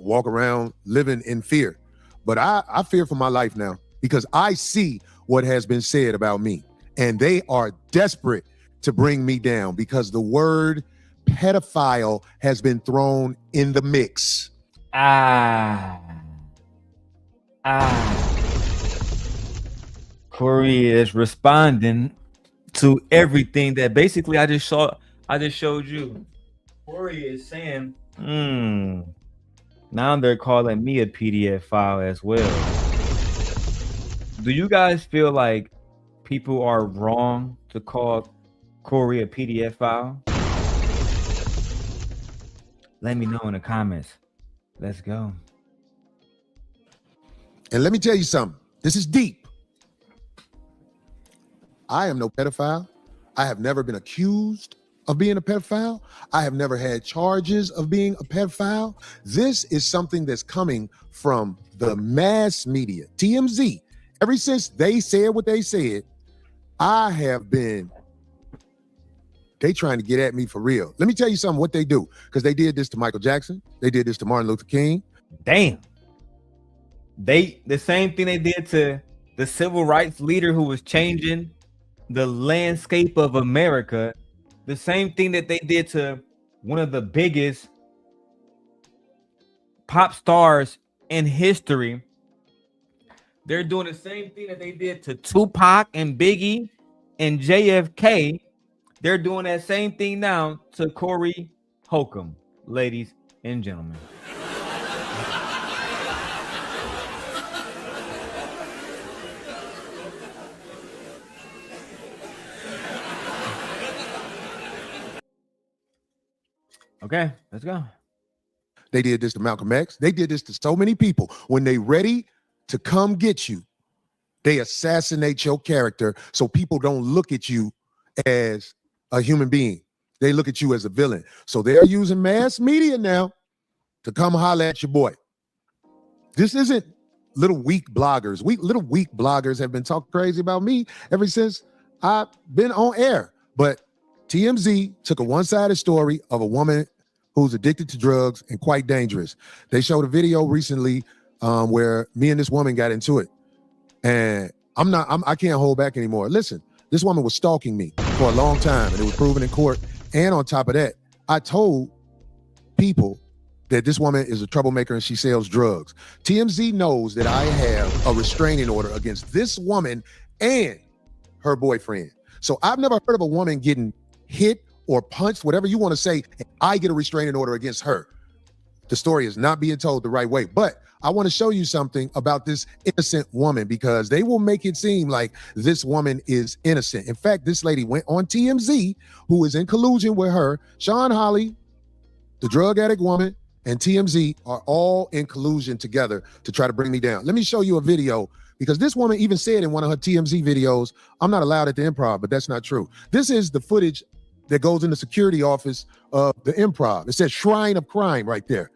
walk around living in fear, but I fear for my life now because I see what has been said about me, and they are desperate to bring me down because the word pedophile has been thrown in the mix. Corey is responding to everything that basically I just showed you. Corey is saying, now they're calling me a PDF file as well. Do you guys feel like people are wrong to call Corey a PDF file? Let me know in the comments. Let's go. And let me tell you something. This is deep. I am no pedophile. I have never been accused of being a pedophile. I have never had charges of being a pedophile. This is something that's coming from the mass media, TMZ. Ever since they said what they said, I have been, they trying to get at me for real. Let me tell you something, what they do, because they did this to Michael Jackson. They did this to Martin Luther King. Damn. The same thing they did to the civil rights leader who was changing the landscape of America. The same thing that they did to one of the biggest pop stars in history. They're doing the same thing that they did to Tupac and Biggie and JFK. They're doing that same thing now to Corey Holcomb, ladies and gentlemen. Okay, let's go. They did this to Malcolm X. They did this to so many people. When they ready to come get you, they assassinate your character so people don't look at you as a human being. They look at you as a villain. So they're using mass media now to come holler at your boy. This isn't little weak bloggers. Little weak bloggers have been talking crazy about me ever since I've been on air. But TMZ took a one-sided story of a woman who's addicted to drugs and quite dangerous. They showed a video recently where me and this woman got into it. And I can't hold back anymore. Listen, this woman was stalking me for a long time, and it was proven in court. And on top of that, I told people that this woman is a troublemaker and she sells drugs. TMZ knows that I have a restraining order against this woman and her boyfriend. So I've never heard of a woman getting hit or punched, whatever you want to say, and I get a restraining order against her. The story is not being told the right way. But I want to show you something about this innocent woman, because they will make it seem like this woman is innocent. In fact, this lady went on TMZ, who is in collusion with her. Sean Holly, the drug addict woman, and TMZ are all in collusion together to try to bring me down. Let me show you a video, because this woman even said in one of her TMZ videos, I'm not allowed at the Improv, but that's not true. This is the footage that goes in the security office of the Improv. It says Shrine of Crime right there.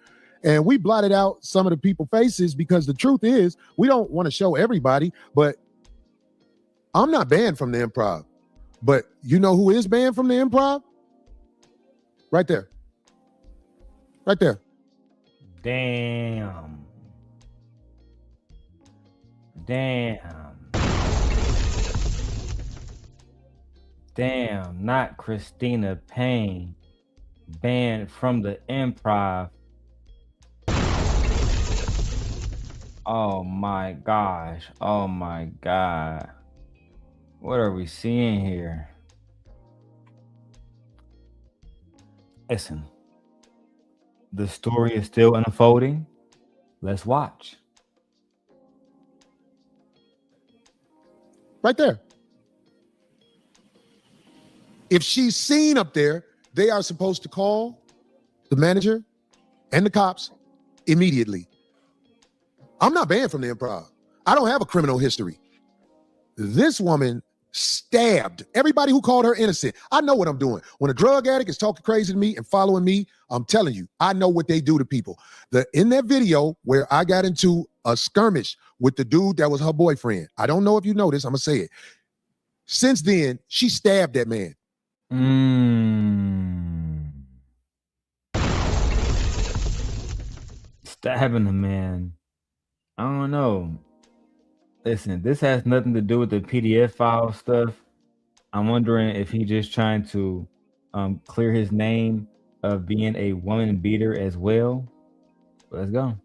And we blotted out some of the people's faces because the truth is we don't want to show everybody, but I'm not banned from the Improv. But you know who is banned from the Improv? Right there. Right there. Damn. Damn, not Christina Payne. Banned from the Improv. Oh my gosh. Oh my God. What are we seeing here? Listen, the story is still unfolding. Let's watch. Right there. If she's seen up there, they are supposed to call the manager and the cops immediately. I'm not banned from the Improv. I don't have a criminal history. This woman stabbed everybody who called her innocent. I know what I'm doing. When a drug addict is talking crazy to me and following me, I'm telling you, I know what they do to people. In that video where I got into a skirmish with the dude that was her boyfriend, I don't know if you know this, I'm gonna say it. Since then, she stabbed that man. Stabbing a man. I don't know. Listen, this has nothing to do with the PDF file stuff. I'm wondering if he's just trying to clear his name of being a woman beater as well. Let's go.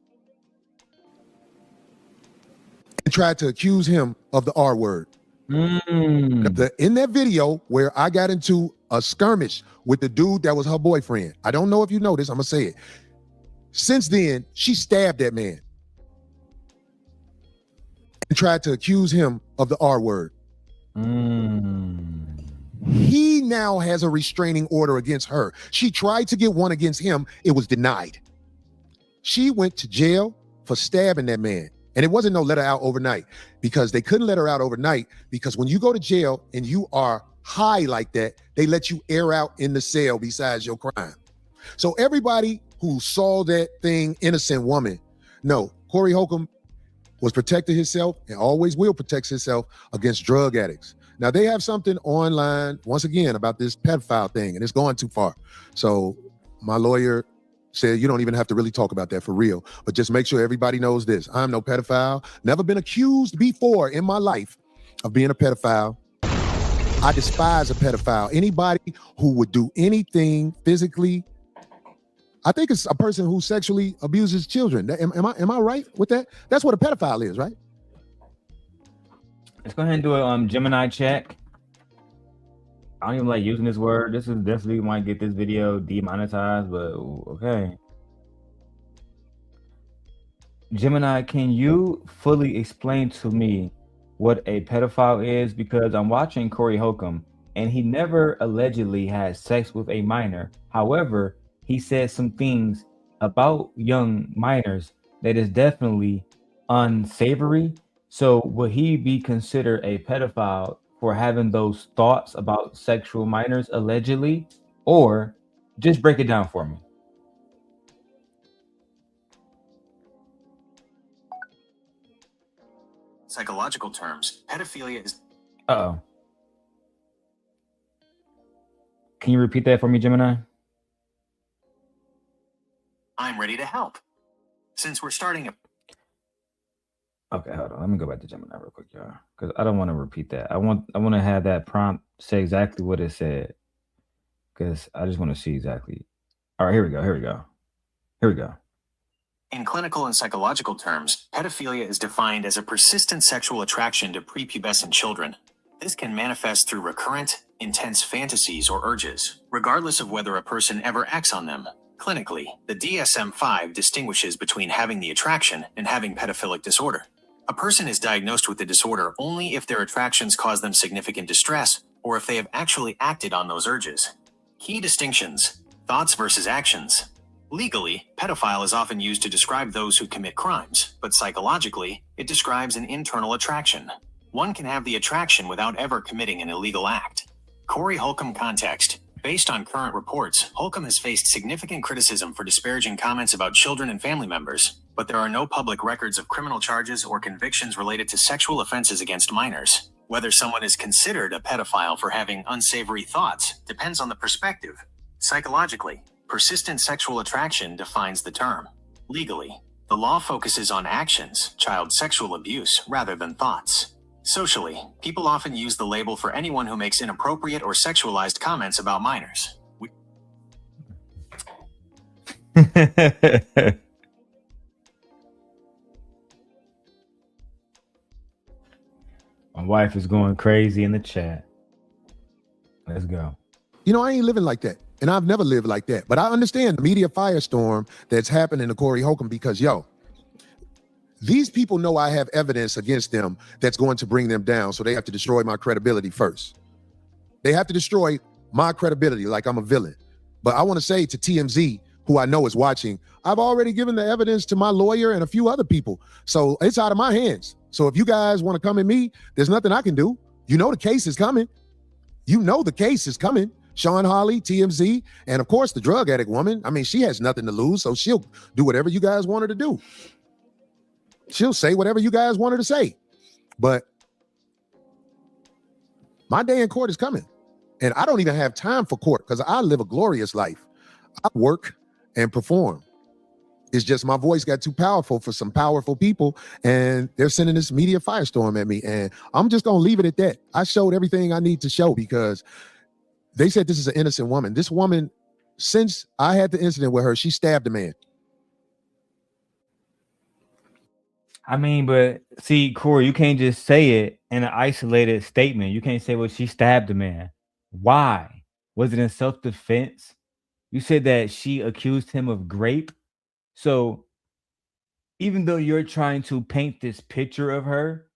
And tried to accuse him of the R word. In that video where I got into a skirmish with the dude that was her boyfriend, I don't know if you know this, I'm gonna say it. Since then, she stabbed that man and tried to accuse him of the R word. He now has a restraining order against her. She tried to get one against him. It was denied. She went to jail for stabbing that man. And it wasn't no let her out overnight, because they couldn't let her out overnight, because when you go to jail and you are high like that, they let you air out in the cell besides your crime. So everybody who saw that thing, innocent woman, no, Corey Holcomb was protecting himself and always will protect himself against drug addicts. Now they have something online, once again, about this pedophile thing, and it's going too far. So my lawyer said, you don't even have to really talk about that for real, but just make sure everybody knows this. I'm no pedophile, never been accused before in my life of being a pedophile. I despise a pedophile. Anybody who would do anything physically, I think it's a person who sexually abuses children. Am I right with that? That's what a pedophile is, right? Let's go ahead and do a Gemini check. I don't even like using this word. This is definitely might get this video demonetized, but okay. Gemini, can you fully explain to me what a pedophile is? Because I'm watching Corey Holcomb and he never allegedly had sex with a minor. However, he said some things about young minors that is definitely unsavory. So would he be considered a pedophile for having those thoughts about sexual minors allegedly? Or just break it down for me. Psychological terms, pedophilia is... Uh-oh. Can you repeat that for me, Gemini? I'm ready to help. Since we're starting a... Okay, hold on. Let me go back to Gemini real quick, y'all, because I don't want to repeat that. I want to have that prompt say exactly what it said, because I just want to see exactly. All right, here we go. In clinical and psychological terms, pedophilia is defined as a persistent sexual attraction to prepubescent children. This can manifest through recurrent, intense fantasies or urges, regardless of whether a person ever acts on them. Clinically, the DSM-5 distinguishes between having the attraction and having pedophilic disorder. A person is diagnosed with the disorder only if their attractions cause them significant distress or if they have actually acted on those urges. Key distinctions: thoughts versus actions. Legally, pedophile is often used to describe those who commit crimes, but psychologically, it describes an internal attraction. One can have the attraction without ever committing an illegal act. Corey Holcomb context. Based on current reports, Holcomb has faced significant criticism for disparaging comments about children and family members, but there are no public records of criminal charges or convictions related to sexual offenses against minors. Whether someone is considered a pedophile for having unsavory thoughts depends on the perspective. Psychologically, persistent sexual attraction defines the term. Legally, the law focuses on actions, child sexual abuse, rather than thoughts. Socially, people often use the label for anyone who makes inappropriate or sexualized comments about minors. My wife is going crazy in the chat. Let's go. You know, I ain't living like that. And I've never lived like that. But I understand the media firestorm that's happening to Corey Holcomb because, these people know I have evidence against them that's going to bring them down. So they have to destroy my credibility first. They have to destroy my credibility like I'm a villain. But I want to say to TMZ, who I know is watching, I've already given the evidence to my lawyer and a few other people. So it's out of my hands. So if you guys want to come at me, there's nothing I can do. You know the case is coming. Sean Hawley, TMZ, and of course the drug addict woman. I mean, she has nothing to lose, so she'll do whatever you guys want her to do. She'll say whatever you guys want her to say. But my day in court is coming. And I don't even have time for court because I live a glorious life. I work and perform. It's just my voice got too powerful for some powerful people, and they're sending this media firestorm at me. And I'm just going to leave it at that. I showed everything I need to show because they said this is an innocent woman. This woman, since I had the incident with her, she stabbed a man. I mean, but see, Corey, you can't just say it in an isolated statement. You can't say, well, she stabbed a man. Why? Was it in self-defense? You said that she accused him of rape. So even though you're trying to paint this picture of her,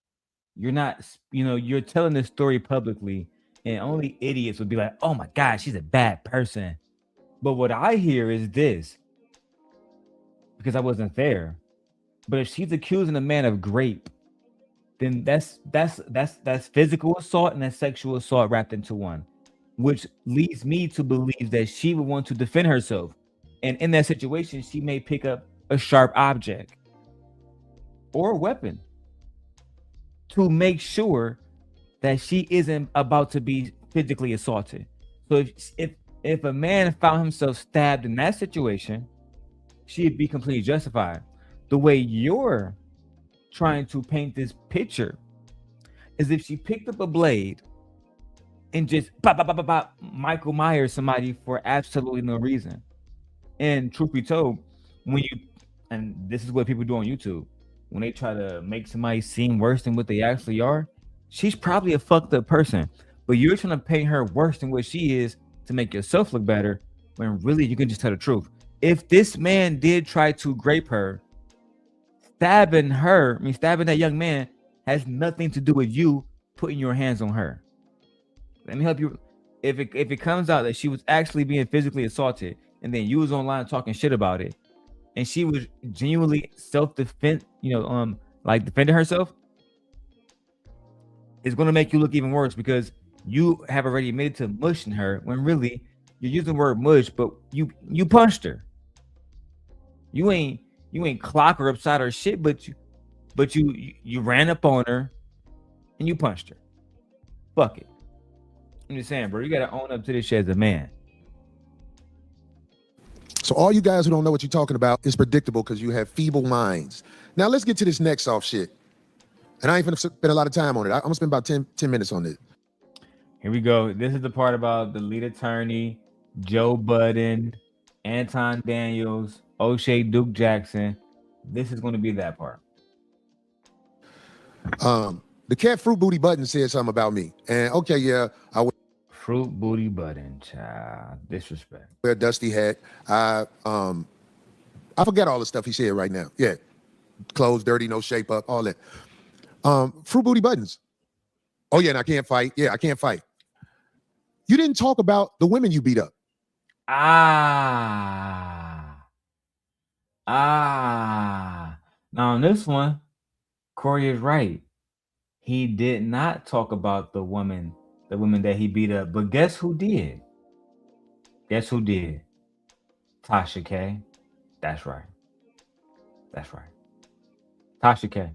you're not, you're telling this story publicly And only idiots would be like, oh my God, she's a bad person. But what I hear is this, because I wasn't there. But if she's accusing a man of rape, then that's physical assault and that's sexual assault wrapped into one, which leads me to believe that she would want to defend herself. And in that situation, she may pick up a sharp object or a weapon to make sure that she isn't about to be physically assaulted. So if a man found himself stabbed in that situation, she'd be completely justified. The way you're trying to paint this picture is if she picked up a blade and just Michael Myers somebody for absolutely no reason. And truth be told, and this is what people do on YouTube, when they try to make somebody seem worse than what they actually are, she's probably a fucked up person. But you're trying to paint her worse than what she is to make yourself look better, when really you can just tell the truth. If this man did try to rape her, stabbing that young man has nothing to do with you putting your hands on her. Let me help you. If it comes out that she was actually being physically assaulted, and then you was online talking shit about it, and she was genuinely self-defense, like defending herself, it's going to make you look even worse, because you have already admitted to mushing her when really you're using the word mush, but you punched her. You ain't clock her upside her shit, but you ran up on her and you punched her. Fuck it. I'm just saying, bro, you gotta own up to this shit as a man. So all you guys who don't know what you're talking about is predictable because you have feeble minds. Now let's get to this next soft shit. And I ain't gonna spend a lot of time on it. I'm gonna spend about 10 minutes on it. Here we go. This is the part about the lead attorney, Joe Budden, Anton Daniels, O'Shea Duke Jackson. This is going to be that part. The cat Fruit Booty Budden said something about me. And okay, yeah, I would. Fruit Booty Budden, child. Disrespect. Wear a dusty hat. I forget all the stuff he said right now. Yeah. Clothes dirty, no shape up, all that. Fruit Booty Buttons. Oh yeah, and I can't fight. Yeah, I can't fight. You didn't talk about the women you beat up. Now on this one, Corey is right. He did not talk about the women that he beat up. But guess who did? Guess who did? Tasha K. That's right. That's right. Tasha K.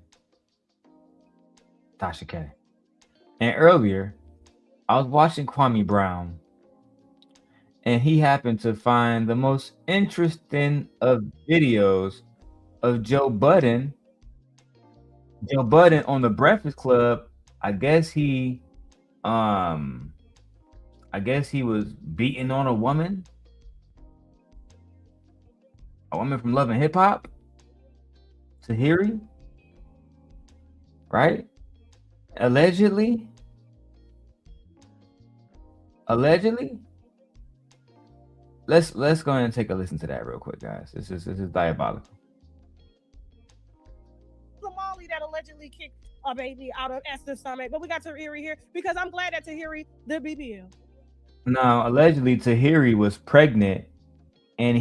Tasha K. And earlier, I was watching Kwame Brown, and he happened to find the most interesting of videos of Joe Budden. Joe Budden on the Breakfast Club. I guess he was beating on a woman from Love and Hip Hop, Tahiri, right? Allegedly. Let's go ahead and take a listen to that real quick, guys. This is diabolical. Somali that allegedly kicked a baby out of Esther's stomach, but we got Tahiri here because I'm glad that Tahiri the BBL. Now, allegedly Tahiri was pregnant, and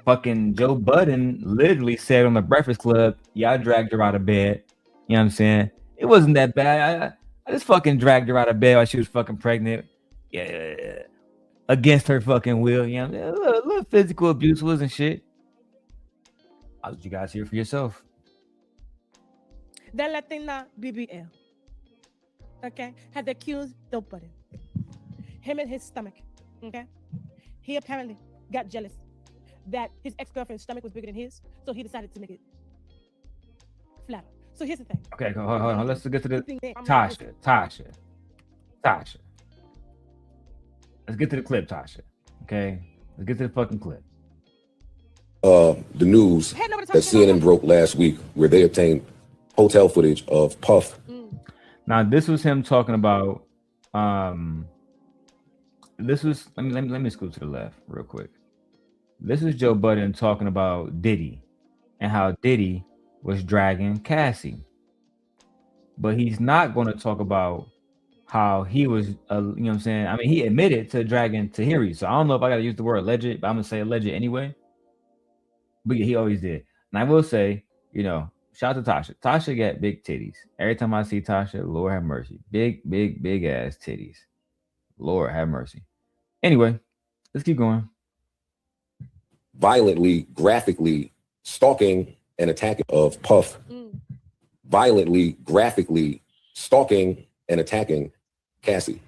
fucking Joe Budden literally said on the Breakfast Club, "Yeah, I dragged her out of bed." You know what I'm saying? It wasn't that bad. I just fucking dragged her out of bed while she was fucking pregnant. Yeah, against her fucking will. You know, a little physical abuse wasn't shit. I'll let you guys hear for yourself. The Latina BBL, okay, had accused Joe Budden. Him and his stomach, okay? He apparently got jealous that his ex-girlfriend's stomach was bigger than his, so he decided to make it flatter. So here's the thing. Okay, hold on. Let's get to the Tasha. Let's get to the clip, Tasha. Okay? Let's get to the fucking clip. The news that CNN broke last week where they obtained hotel footage of Puff. Now, this was him talking about let me scoot to the left real quick. This is Joe Budden talking about Diddy and how Diddy was dragging Cassie. But he's not going to talk about how he was, you know what I'm saying? I mean, he admitted to dragging Tahiri. So I don't know if I got to use the word alleged, but I'm going to say alleged anyway. But yeah, he always did. And I will say, you know, shout out to Tasha. Tasha got big titties. Every time I see Tasha, Lord have mercy. Big ass titties. Lord have mercy. Anyway, let's keep going. Violently, graphically stalking and attacking of Puff. Violently, graphically stalking and attacking Cassie.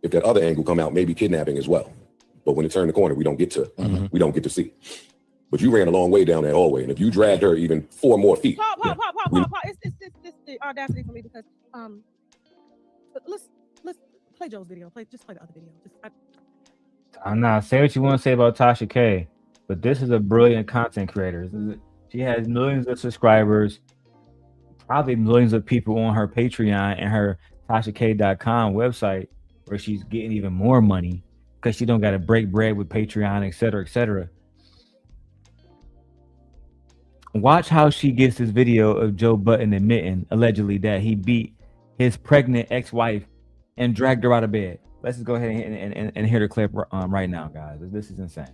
If that other angle come out, maybe kidnapping as well. But when it turned the corner, we don't get to see. But you ran a long way down that hallway, and if you dragged her even 4 more feet, Paul. It's the audacity for me because let's play Joe's video. Just play the other video. I'm not say what you want to say about Tasha K, but this is a brilliant content creator. She has millions of subscribers, probably millions of people on her Patreon and her TashaK.com website, where she's getting even more money because she don't got to break bread with Patreon, etc., etc. Watch how she gets this video of Joe Budden admitting allegedly that he beat his pregnant ex-wife and dragged her out of bed. Let's just go ahead and hear the clip right now, guys. This is insane.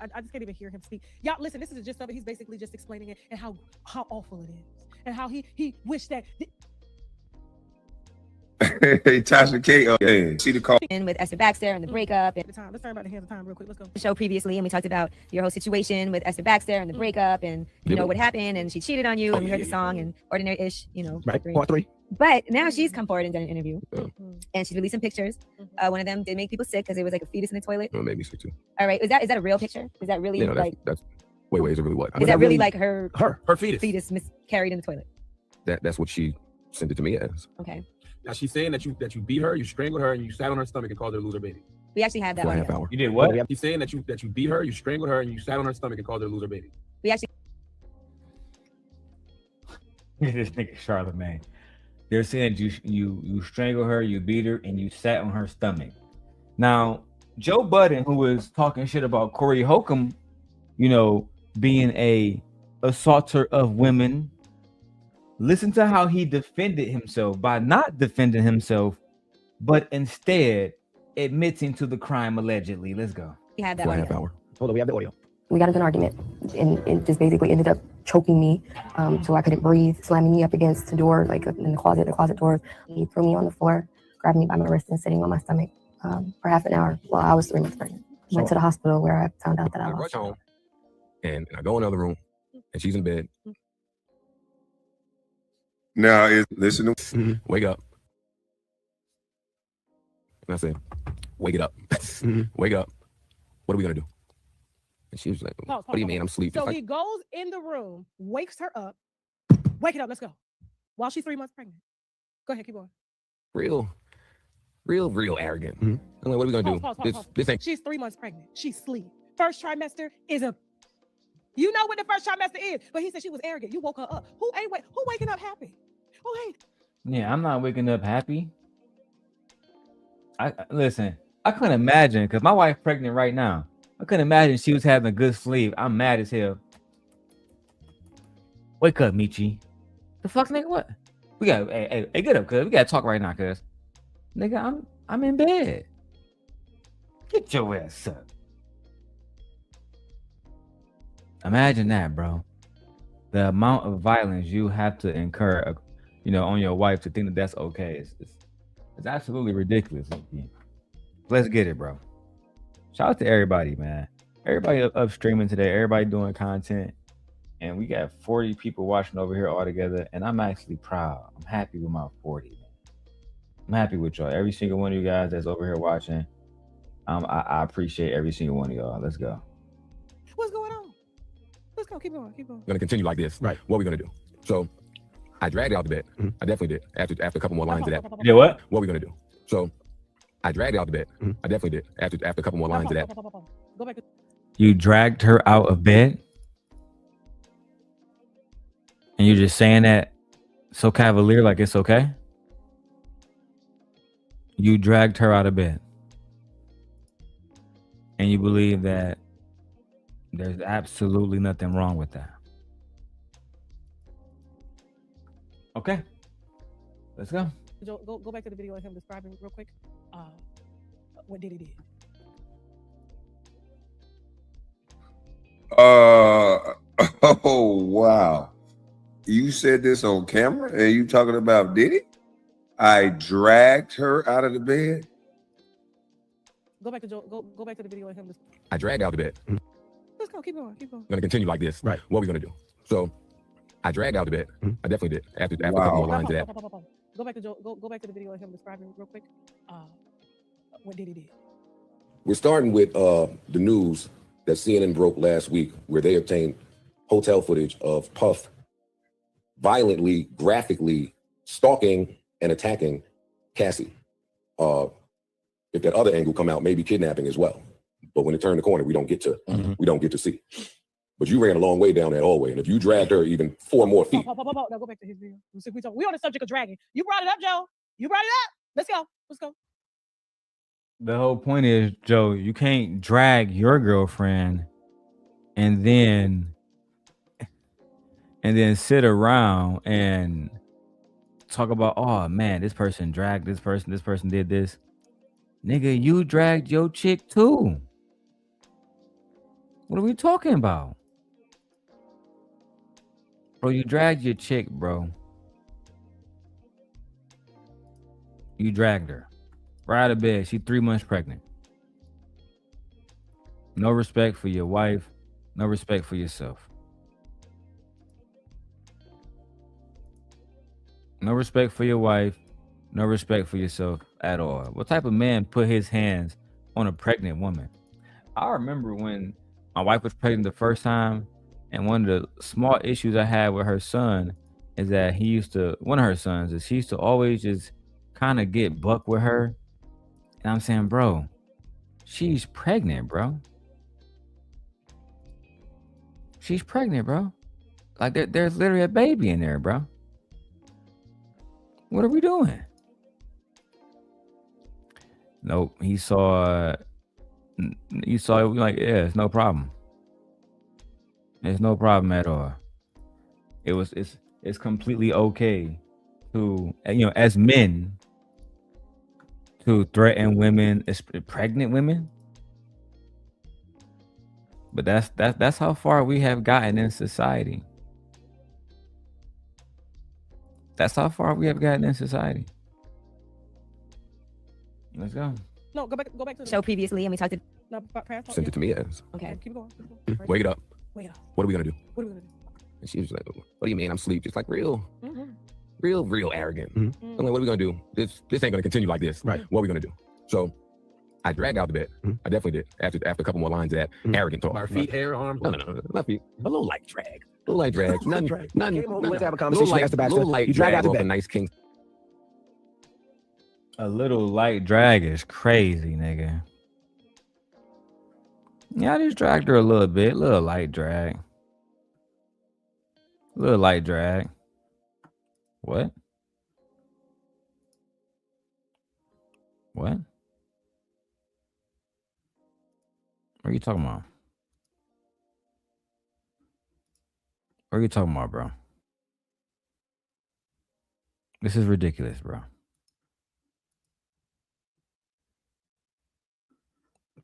I just can't even hear him speak. Y'all, listen, this is the gist of it. He's basically just explaining it and how awful it is and how he wished that. Hey, Tasha K. See the call. With Esther Baxter and the breakup. And Let's turn about the hands of time real quick. Let's go. the show previously, and we talked about your whole situation with Esther Baxter and the breakup, and you know what happened, and she cheated on you, and we heard the song and Ordinary-ish, you know. Right, part 3. But now she's come forward and done an interview, and she's released some pictures. One of them did make people sick because it was like a fetus in the toilet. It made me sick too. All right, is that a real picture? Is that really that's wait, is it really what? Is that really like her fetus? Fetus miscarried in the toilet. That's what she sent it to me as. Okay. Now she's saying that you beat her, you strangled her, and you sat on her stomach and called her a loser baby. We actually have that. 4.5 hours. You did what? She's saying that you beat her, you strangled her, and you sat on her stomach and called her a loser baby. We actually. This nigga Charlamagne. They're saying that you strangled her, you beat her, and you sat on her stomach. Now, Joe Budden, who was talking shit about Corey Holcomb, you know, being a assaulter of women, listen to how he defended himself by not defending himself, but instead admitting to the crime allegedly. Let's go. We had that 4.5 hours. Hold on, we have the audio. We got into an argument, and it just basically ended up choking me, so I couldn't breathe, slamming me up against the door, like in the closet doors. He threw me on the floor, grabbed me by my wrist, and sitting on my stomach for half an hour while I was 3 months pregnant. Went to the hospital where I found out that I lost. Home, and I go in the other room, and she's in bed. Now, listen Wake up. And I said, wake it up. Wake up. What are we going to do? And she was like, what do you mean? I'm sleeping. So he goes in the room, wakes her up. Wake it up. Let's go. While she's 3 months pregnant. Go ahead. Keep going. Real arrogant. I'm like, what are we going to do? Pause. This ain't. She's 3 months pregnant. She's asleep. First trimester is you know what the first trimester is, but he said she was arrogant. You woke her up. Who waking up happy? Who ain't? Yeah, I'm not waking up happy. Listen, I couldn't imagine, because my wife pregnant right now. I couldn't imagine she was having a good sleep. I'm mad as hell. Wake up, Michi. The fuck, nigga, what? We got, hey, get up, cuz. We got to talk right now, cuz. Nigga, I'm in bed. Get your ass up. Imagine that, bro. The amount of violence you have to incur, you know, on your wife to think that that's okay. It's absolutely ridiculous. Let's get it, bro. Shout out to everybody, man. Everybody up streaming today. Everybody doing content. And we got 40 people watching over here all together. And I'm actually proud. I'm happy with my 40. Man. I'm happy with y'all. Every single one of you guys that's over here watching. I appreciate every single one of y'all. Let's go. What's going on? Let's go. Keep going. We're going to continue like this. Right. What are we going to do? So I dragged it out the bed. I definitely did. After a couple more lines of that. Yeah, what? What are we going to do? So I dragged it out the bed. I definitely did. After a couple more lines of that. Go back. You dragged her out of bed? And you're just saying that so cavalier, like it's okay? You dragged her out of bed. And you believe that there's absolutely nothing wrong with that. Okay. Let's go. Joe, go back to the video of him describing real quick what Diddy did. Oh wow. You said this on camera and you talking about Diddy? I dragged her out of the bed. Go back to Joe. Go back to the video of him. I dragged out the bed. Let's go. Keep going. Keep going. I'm gonna continue like this. Right. What are we gonna do? So I dragged out the bed. I definitely did. After a couple more lines of that. Go back to Joe. Go back to the video of him describing real quick what Diddy did. We're starting with the news that CNN broke last week, where they obtained hotel footage of Puff violently, graphically stalking and attacking Cassie. If that other angle come out, maybe kidnapping as well. But when it turned the corner, we don't get to see. But you ran a long way down that hallway, and if you dragged her even 4 more feet. Now go back to his video. We on the subject of dragging. You brought it up, Joe. You brought it up. Let's go. Let's go. The whole point is, Joe, you can't drag your girlfriend and then sit around and talk about, oh man, this person dragged this person did this. Nigga, you dragged your chick too. What are we talking about? Bro, you dragged your chick, bro. You dragged her. Right out of bed. She's 3 months pregnant. No respect for your wife. No respect for yourself. No respect for your wife. No respect for yourself at all. What type of man put his hands on a pregnant woman? I remember when my wife was pregnant the first time, and one of the small issues I had with her son is that one of her sons is he used to always just kind of get buck with her. And I'm saying, bro, she's pregnant, bro. She's pregnant, bro. Like there's literally a baby in there, bro. What are we doing? Nope. You saw it like, yeah, it's no problem. It's no problem at all. It's completely okay to, as men, to threaten women, pregnant women. But that's how far we have gotten in society. That's how far we have gotten in society. Let's go. No, go back to the show previously, and we talked to. No, sent it to me as. Okay. Keep going. Wake it up. Wake up. What are we gonna do? What are we gonna do? And she was like, "What do you mean? I'm asleep." Just like real arrogant. I'm like, "What are we gonna do? This ain't gonna continue like this. Right? What are we gonna do?" So I dragged out the bed. I definitely did. After a couple more lines of that arrogant talk. Our feet, hair, arms. No, not feet. A little light drag. Nothing. Came over, let's have a conversation. That's the bad little stuff. light You drag out the off bed. a nice king. A little light drag is crazy, nigga. Yeah, I just dragged her a little bit. Little light drag. Little light drag. What? What? What are you talking about? What are you talking about, bro? This is ridiculous, bro.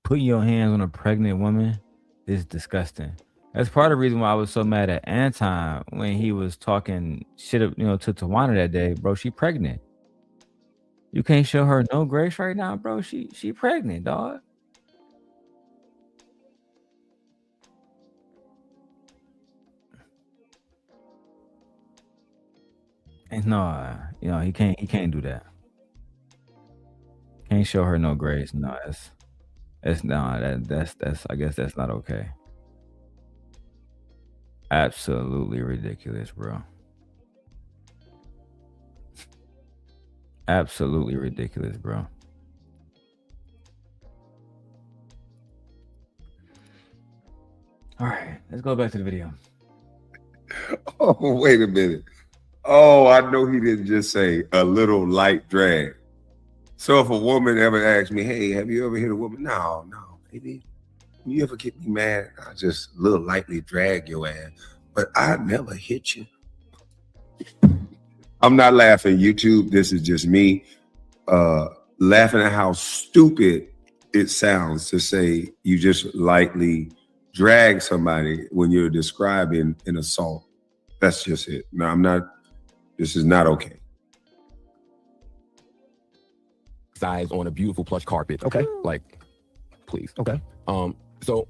Putting your hands on a pregnant woman is disgusting. That's part of the reason why I was so mad at Anton when he was talking shit, to Tawana that day, bro. She pregnant. You can't show her no grace right now, bro. She pregnant, dog. And no, he can't do that. Can't show her no grace. No, that's I guess that's not okay. Absolutely ridiculous, bro. Absolutely ridiculous, bro. All right, let's go back to the video. Oh, wait a minute. Oh, I know he didn't just say a little light drag. So if a woman ever asks me, hey, have you ever hit a woman? No, baby. You ever get me mad? I just a little lightly drag your ass. But I never hit you. I'm not laughing. YouTube, this is just me laughing at how stupid it sounds to say you just lightly drag somebody when you're describing an assault. That's just it. No, I'm not. This is not okay. Size on a beautiful plush carpet. Okay. Like, please. Okay. So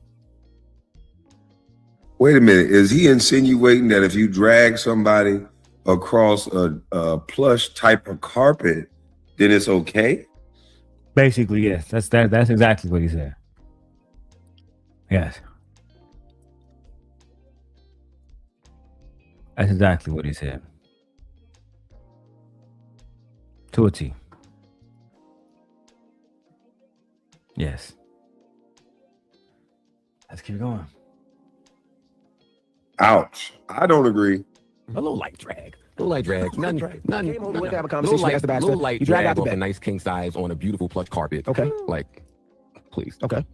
wait a minute. Is he insinuating that if you drag somebody across a plush type of carpet, then it's okay? Basically, yes. That's exactly what he said. Yes. That's exactly what he said. To a T. Yes. Let's keep going. Ouch. I don't agree. A little light drag. A little light drag. None. Came home, went to have a Little conversation. light, Asked the little bachelor. light You drag out drag the off a bed. nice king size on a beautiful plush carpet. Okay. Like, please. Okay.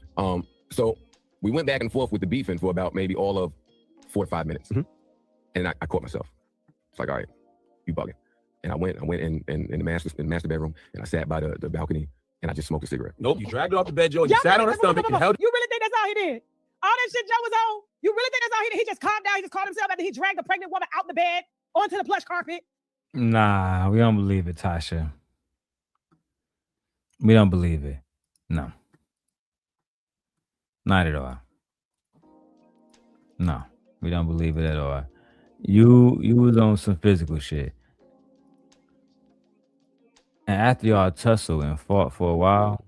So we went back and forth with the beefing for about maybe all of 4 to 5 minutes. Mm-hmm. And I caught myself. It's like, all right, you bugging. And I went in the master bedroom and I sat by the balcony and I just smoked a cigarette. Nope. You dragged her off the bed, Joe. You sat on her stomach and held. You really think that's all he did? All that shit Joe was on? You really think that's all he did? He just calmed down. He just called himself after he dragged a pregnant woman out the bed onto the plush carpet. Nah, we don't believe it, Tasha. We don't believe it. No. Not at all. No, we don't believe it at all. You was on some physical shit. And after y'all tussled and fought for a while,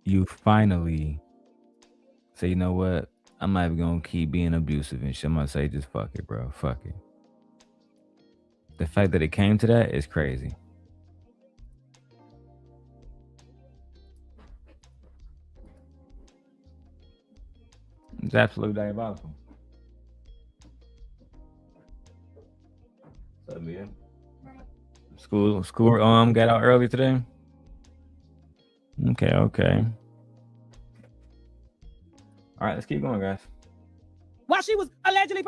you finally say, you know what? I'm not even gonna keep being abusive and shit. I'm gonna say, just fuck it, bro. Fuck it. The fact that it came to that is crazy. It's absolutely diabolical. What's up, man? School got out early today? Okay. All right, let's keep going, guys. While she was allegedly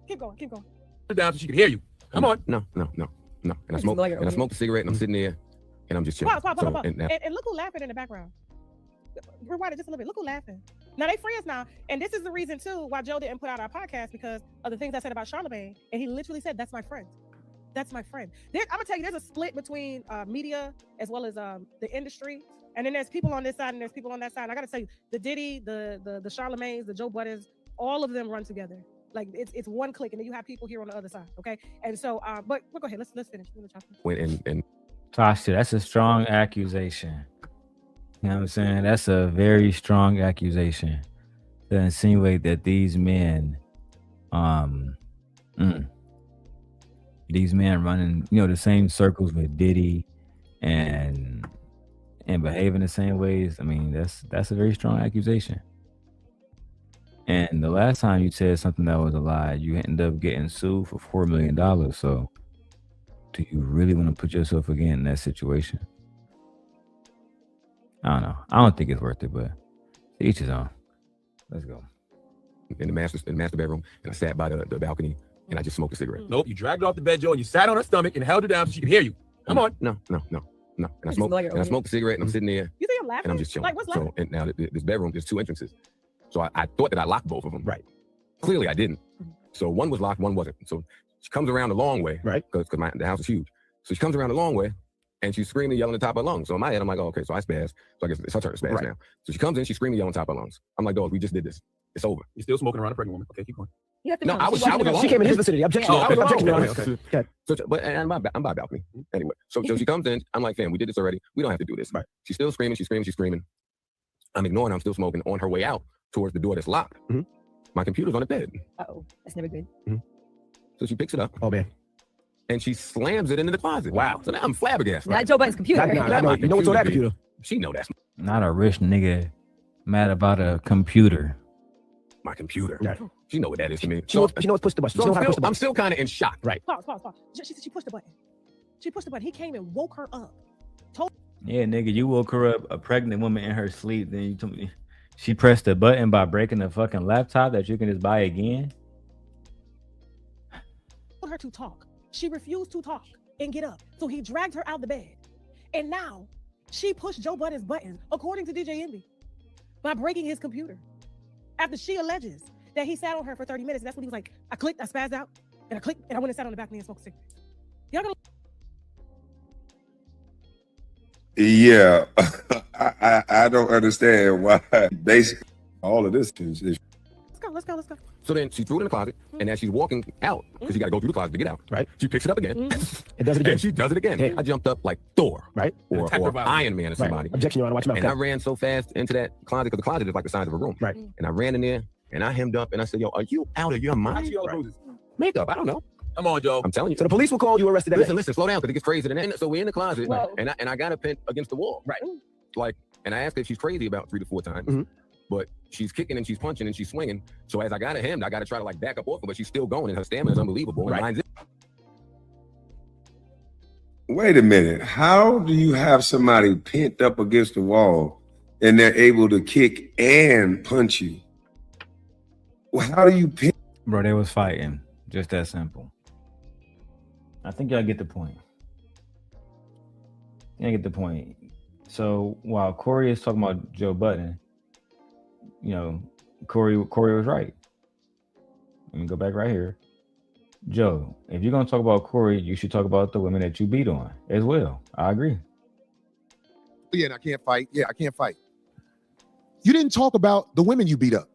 keep going. Down so she could hear you. Come on. No. And I smoked a cigarette and I'm sitting there and I'm just chilling. Pause. So, And look who laughing in the background. Rewind it just a little bit. Look who laughing. Now they friends now. And this is the reason too why Joe didn't put out our podcast, because of the things I said about Charlamagne. And he literally said, that's my friend. That's my friend. I'm gonna tell you, there's a split between media as well as the industry. And then there's people on this side and there's people on that side. And I gotta tell you, the Diddy, the Charlamagnes, the Joe Buddens, all of them run together. Like it's one click, and then you have people here on the other side. Okay. And so but go ahead, let's finish. and Tasha, that's a strong accusation. You know what I'm saying? That's a very strong accusation to insinuate that these men running, the same circles with Diddy and behaving the same ways. I mean, that's a very strong accusation. And the last time you said something that was a lie, you ended up getting sued for $4 million. So do you really want to put yourself again in that situation? I don't know. I don't think it's worth it, but to each his own. Let's go. In the master bedroom and I sat by the balcony and I just smoked a cigarette. Nope. You dragged her off the bed, Joe, and you sat on her stomach and held her down so she could hear you. Come on. No. And I smoked a cigarette and I'm sitting there. You think I'm laughing? And I'm just chilling. Like, what's laughing? So and now this bedroom, there's 2 entrances. So I thought that I locked both of them. Right. Clearly I didn't. So one was locked, one wasn't. So she comes around the long way. Right. Because the house is huge. So she comes around the long way and she's screaming, yelling at the top of her lungs. So in my head, I'm like, oh, okay, so I spaz. So I guess it's her turn to spaz now. So she comes in, she's screaming, yelling at the top of her lungs. I'm like, dog, we just did this. It's over. You're still smoking around a pregnant woman. Okay, keep going. You have to No, She came in his vicinity. Objection. Okay. So, but and I'm by balcony. Anyway, so she comes in. I'm like, fam, we did this already. We don't have to do this. Right. She's still screaming. She's screaming. I'm ignoring her. I'm still smoking. On her way out towards the door that's locked. Mm-hmm. My computer's on the bed. Uh-oh. That's never good. Mm-hmm. So she picks it up. Oh, man. And she slams it into the closet. Wow. So now I'm flabbergasted. Not Joe Budden's computer. You know what's on that computer? She know that's not a rich nigga mad about a computer. My computer. Yeah. She know what that is to me. She knows push the button. I'm still kind of in shock. Right. Pause. She pushed the button. He came and woke her up. Yeah, nigga, you woke her up, a pregnant woman in her sleep. Then you told me she pressed the button by breaking the fucking laptop that you can just buy again. Told her her to talk. She refused to talk and get up. So he dragged her out of the bed. And now she pushed Joe Budden's buttons, according to DJ Envy, by breaking his computer. After she alleges that he sat on her for 30 minutes. That's when he was like, I clicked, I spazzed out, and I clicked, and I went and sat on the balcony and smoked a cigarette. Y'all gonna... Yeah, I don't understand why basically all of this is. Let's go. So then she threw it in the closet, and as she's walking out, because you got to go through the closet to get out, right? She picks it up again. It does it again. And she does it again. I jumped up like Thor, right? Or Iron Man or somebody. Right. Objection, Your Honor. Watch your mouth. And I ran so fast into that closet, because the closet is like the size of a room. Right. And I ran in there, and I hemmed up, and I said, yo, are you out of your mind? Right. Makeup, I don't know. Come on, Joe. I'm telling you. So the police will call you arrested. Listen, slow down, because it gets crazy. And so we're in the closet, and I got her pinned against the wall. Right. Like, and I asked her if she's crazy about 3 to 4 times. But she's kicking and she's punching and she's swinging. So as I got her hemmed, I got to try to like back up off her, but she's still going, and her stamina is unbelievable. Right. And Wait a minute. How do you have somebody pinned up against the wall and they're able to kick and punch you? Well, how do you pin? Bro, they was fighting. Just that simple. I think y'all get the point. So while Corey is talking about Joe Budden, you know, Corey was right. Let me go back right here. Joe, if you're gonna talk about Corey, you should talk about the women that you beat on as well. I agree. Yeah, and I can't fight. Yeah, I can't fight. You didn't talk about the women you beat up.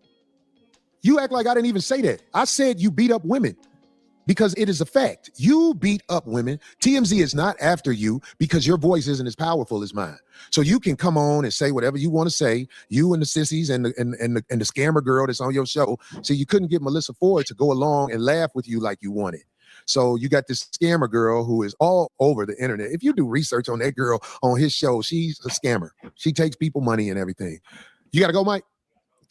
You act like I didn't even say that. I said you beat up women because it is a fact. You beat up women. TMZ is not after you because your voice isn't as powerful as mine. So you can come on and say whatever you want to say. You and the sissies and the scammer girl that's on your show. So you couldn't get Melissa Ford to go along and laugh with you like you wanted. So you got this scammer girl who is all over the internet. If you do research on that girl on his show, she's a scammer. She takes people money and everything. You got to go, Mike?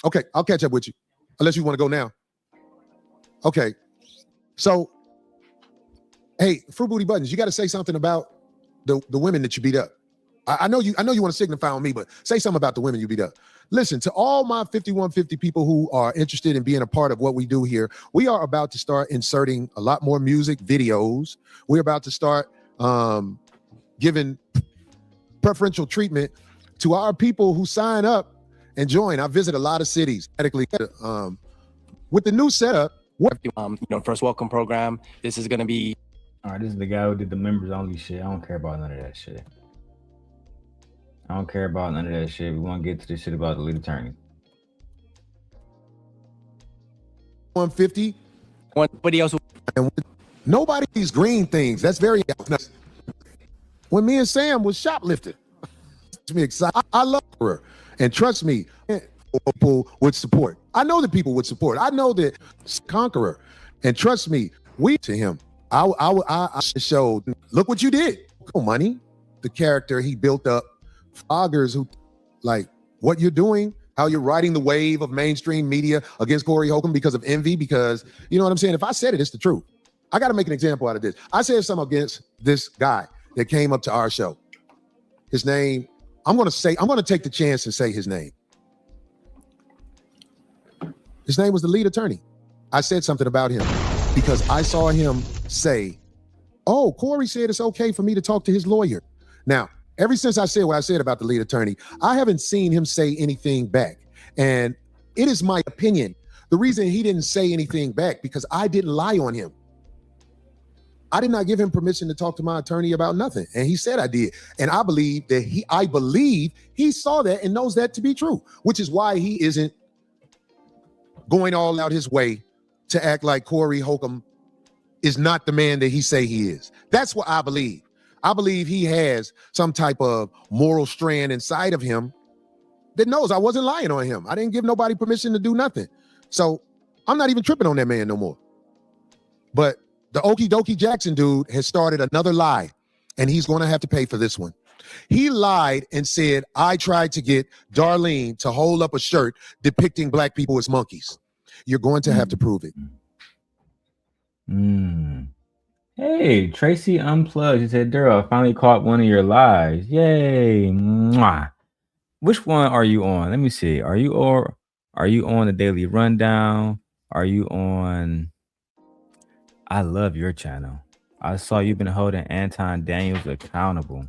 Okay, I'll catch up with you. Unless you want to go now. Okay. So, hey, Fruit Booty Buttons, you got to say something about the women that you beat up. I know you want to signify on me, but say something about the women you beat up. Listen, to all my 5150 people who are interested in being a part of what we do here, we are about to start inserting a lot more music videos. We're about to start giving preferential treatment to our people who sign up and join. I visit a lot of cities. With the new setup, first welcome program. This is gonna be. All right, this is the guy who did the members only shit. I don't care about none of that shit. We want to get to this shit about the lead attorney. 150. Nobody else. Nobody these green things. That's very. When me and Sam was shoplifting, it's me excited. I love her, and trust me, people would support. I know that people would support. I know that Conqueror, and trust me, we to him. I showed. Look what you did. Come on, money. The character he built up. Foggers who like what you're doing, how you're riding the wave of mainstream media against Corey Holcomb because of envy, because you know what I'm saying? If I said it, it's the truth. I got to make an example out of this. I said something against this guy that came up to our show. His name, I'm going to take the chance and say his name. His name was the lead attorney. I said something about him because I saw him say, oh, Corey said it's okay for me to talk to his lawyer. Now, ever since I said what I said about the lead attorney, I haven't seen him say anything back. And it is my opinion. The reason he didn't say anything back because I didn't lie on him. I did not give him permission to talk to my attorney about nothing. And he said I did. And I believe he saw that and knows that to be true, which is why he isn't going all out his way to act like Corey Holcomb is not the man that he say he is. That's what I believe. I believe he has some type of moral strand inside of him that knows I wasn't lying on him. I didn't give nobody permission to do nothing. So I'm not even tripping on that man no more. But the Okie Dokie Jackson dude has started another lie, and he's going to have to pay for this one. He lied and said, I tried to get Darlene to hold up a shirt depicting black people as monkeys. You're going to have to prove it. Hey, Tracy Unplugged. She said, Darrel, I finally caught one of your lives. Yay. Mwah. Which one are you on? Let me see. Are you on the Daily Rundown? Are you on I love your channel. I saw you've been holding Anton Daniels accountable.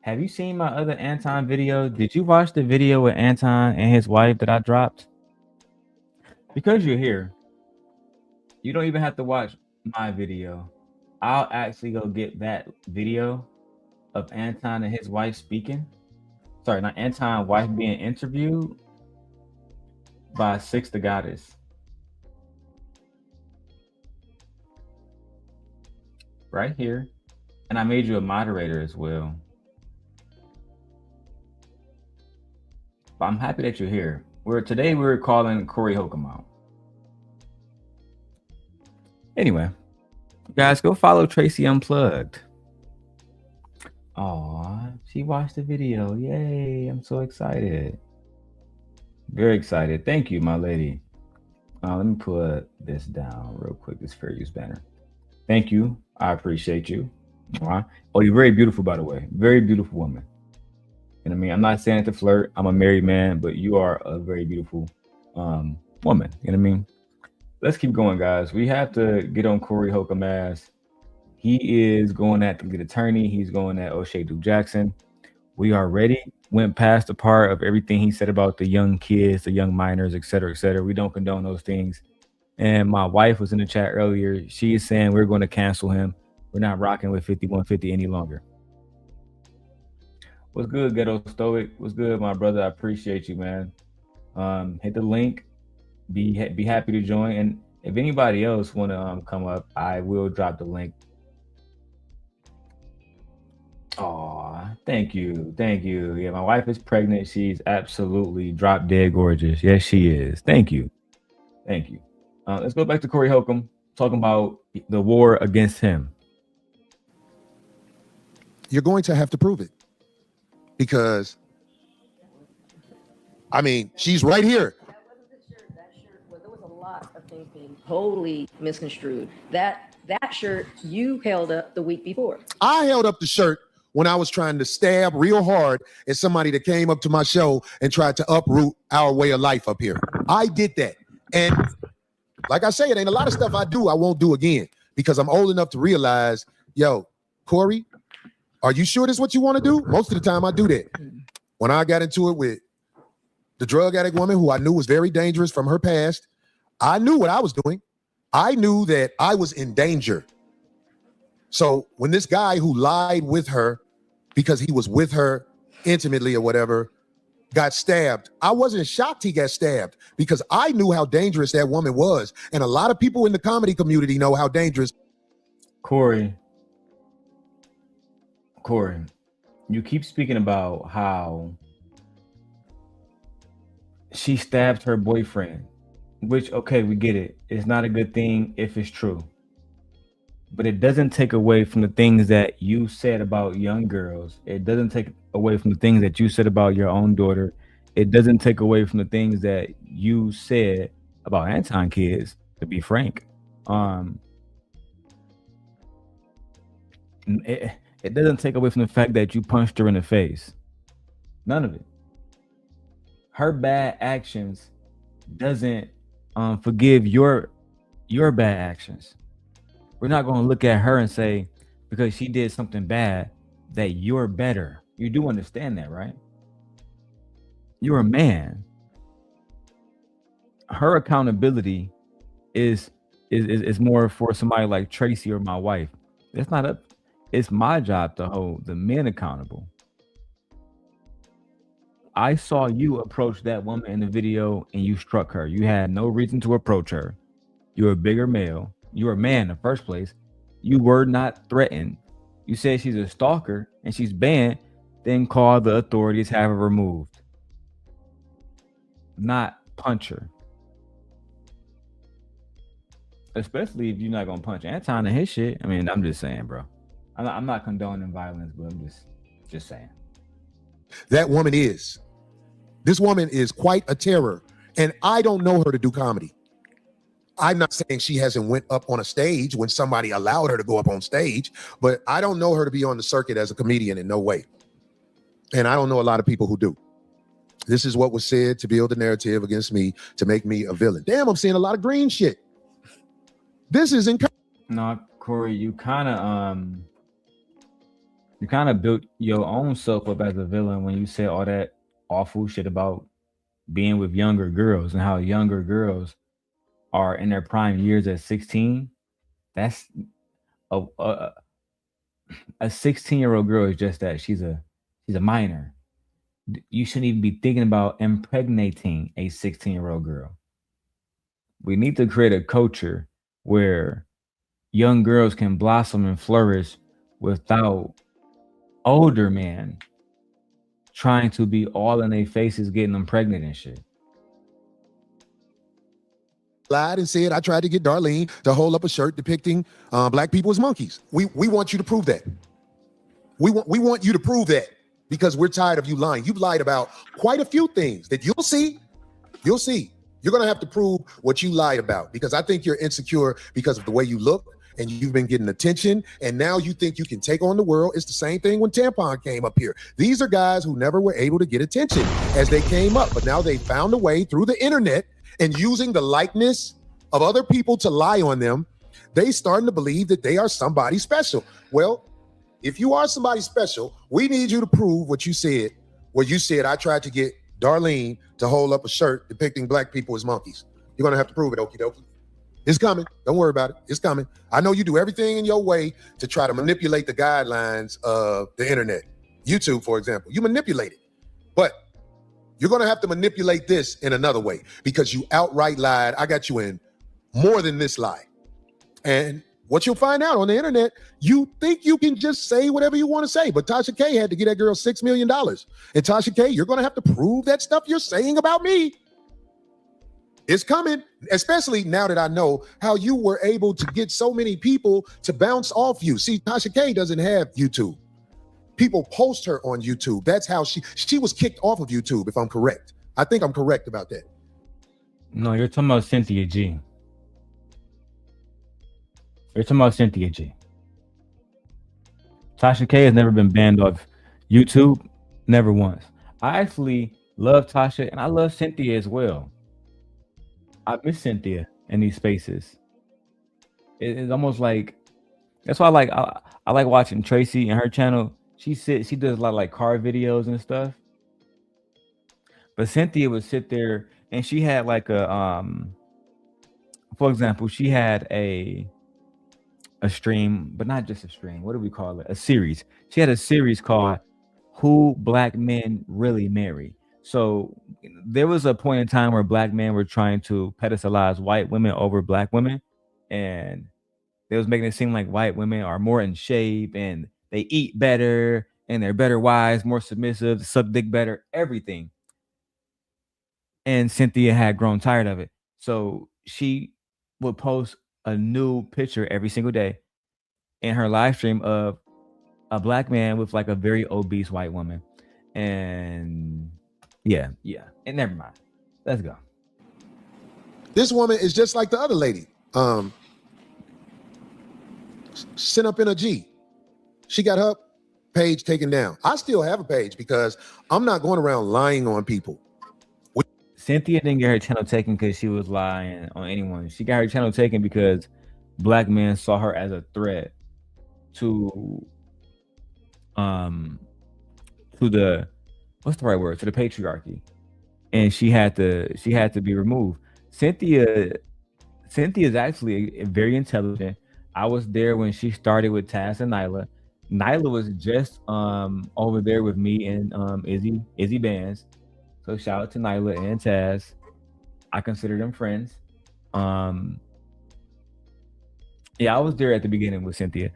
Have you seen my other Anton video? Did you watch the video with Anton and his wife that I dropped? Because you're here, you don't even have to watch my video. I'll actually go get that video of Anton and his wife speaking. Sorry, not Anton, wife being interviewed by Six the Goddess. Right here. And I made you a moderator as well. But I'm happy that you're here. Today we're calling Corey Holcomb out. Anyway, guys, go follow Tracy Unplugged. Aw, she watched the video. Yay, I'm so excited. Very excited. Thank you, my lady. Let me put this down real quick, this fair use banner. Thank you. I appreciate you. Oh, you're very beautiful, by the way. Very beautiful woman. You know what I mean? I'm not saying it to flirt. I'm a married man, but you are a very beautiful woman. You know what I mean? Let's keep going, guys. We have to get on Corey Holcomb ass. He is going at the lead attorney. He's going at O'Shea Duke Jackson. We already went past the part of everything he said about the young kids, the young minors, et cetera, et cetera. We don't condone those things. And my wife was in the chat earlier. She is saying we're going to cancel him. We're not rocking with 5150 any longer. What's good, Ghetto Stoic? What's good, my brother? I appreciate you, man. Hit the link. Be happy to join. And if anybody else want to come up, I will drop the link. Aw, thank you. Thank you. Yeah, my wife is pregnant. She's absolutely drop dead gorgeous. Yes, she is. Thank you. Thank you. Let's go back to Corey Holcomb, talking about the war against him. You're going to have to prove it. Because, I mean, she's right here. There was a lot of things being totally misconstrued. That shirt you held up the week before. I held up the shirt when I was trying to stab real hard at somebody that came up to my show and tried to uproot our way of life up here. I did that. And like I say, it ain't a lot of stuff I do I won't do again because I'm old enough to realize, yo, Corey, are you sure this is what you want to do? Most of the time I do that. When I got into it with the drug addict woman who I knew was very dangerous from her past, I knew what I was doing. I knew that I was in danger. So when this guy who lied with her because he was with her intimately or whatever got stabbed, I wasn't shocked he got stabbed because I knew how dangerous that woman was. And a lot of people in the comedy community know how dangerous. Corey, you keep speaking about how she stabbed her boyfriend, which, okay, we get it. It's not a good thing if it's true. But it doesn't take away from the things that you said about young girls. It doesn't take away from the things that you said about your own daughter. It doesn't take away from the things that you said about Anton kids, to be frank. It doesn't take away from the fact that you punched her in the face. None of it. Her bad actions doesn't forgive your bad actions. We're not going to look at her and say, because she did something bad, that you're better. You do understand that, right? You're a man. Her accountability is more for somebody like Tracy or my wife. It's not up. It's my job to hold the men accountable. I saw you approach that woman in the video and you struck her. You had no reason to approach her. You're a bigger male. You're a man in the first place. You were not threatened. You said she's a stalker and she's banned, then call the authorities, have her removed. Not punch her. Especially if you're not going to punch Anton and his shit. I mean, I'm just saying, bro. I'm not condoning violence, but I'm just saying. That woman is. This woman is quite a terror. And I don't know her to do comedy. I'm not saying she hasn't went up on a stage when somebody allowed her to go up on stage, but I don't know her to be on the circuit as a comedian in no way. And I don't know a lot of people who do. This is what was said to build a narrative against me to make me a villain. Damn, I'm seeing a lot of green shit. This is encouraging. No, Corey, you kind of built your own self up as a villain when you said all that awful shit about being with younger girls and how younger girls are in their prime years at 16. That's a 16-year-old girl is just that. She's a minor. You shouldn't even be thinking about impregnating a 16-year-old girl. We need to create a culture where young girls can blossom and flourish without older men trying to be all in their faces, getting them pregnant and shit. Lied and said I tried to get Darlene to hold up a shirt depicting black people as monkeys. We want you to prove that. We want you to prove that because we're tired of you lying. You've lied about quite a few things that you'll see. You'll see. You're gonna have to prove what you lied about because I think you're insecure because of the way you look and you've been getting attention and now you think you can take on the world. It's the same thing when Tampon came up here. These are guys who never were able to get attention as they came up, but now they found a way through the internet and using the likeness of other people to lie on them, they starting to believe that they are somebody special. Well, if you are somebody special, we need you to prove what you said, where you said I tried to get Darlene to hold up a shirt depicting black people as monkeys. You're gonna have to prove it, okie dokie. It's coming. Don't worry about it. It's coming. I know you do everything in your way to try to manipulate the guidelines of the internet. YouTube, for example, you manipulate it, but you're going to have to manipulate this in another way because you outright lied. I got you in more than this lie. And what you'll find out on the internet, you think you can just say whatever you want to say. But Tasha K had to get that girl $6 million. And Tasha K, you're going to have to prove that stuff you're saying about me. It's coming, especially now that I know how you were able to get so many people to bounce off you. See, Tasha K doesn't have YouTube. People post her on YouTube. That's how she was kicked off of YouTube, if I'm correct. I think I'm correct about that. No, you're talking about Cynthia G. You're talking about Cynthia G. Tasha K has never been banned off YouTube, never once. I actually love Tasha and I love Cynthia as well. I miss Cynthia in these spaces. It's almost like that's why I like watching Tracy and her channel. She does a lot of like car videos and stuff. But Cynthia would sit there and she had like a for example, she had a stream, but not just a stream. What do we call it? A series. She had a series called Who Black Men Really Marry. So there was a point in time where black men were trying to pedestalize white women over black women, and they was making it seem like white women are more in shape and they eat better and they're better wives, more submissive, suck dick better, everything. And Cynthia had grown tired of it. So she would post a new picture every single day in her live stream of a black man with like a very obese white woman. And yeah. And never mind. Let's go. This woman is just like the other lady. Sent up in a G. She got her page taken down. I still have a page because I'm not going around lying on people. Cynthia didn't get her channel taken because she was lying on anyone. She got her channel taken because black men saw her as a threat to the what's the right word, to the patriarchy, and she had to be removed. Cynthia is actually very intelligent. I was there when she started with Taz and Nyla. Nyla was just over there with me and Izzy Bands. So shout out to Nyla and Taz. I consider them friends. Yeah, I was there at the beginning with Cynthia.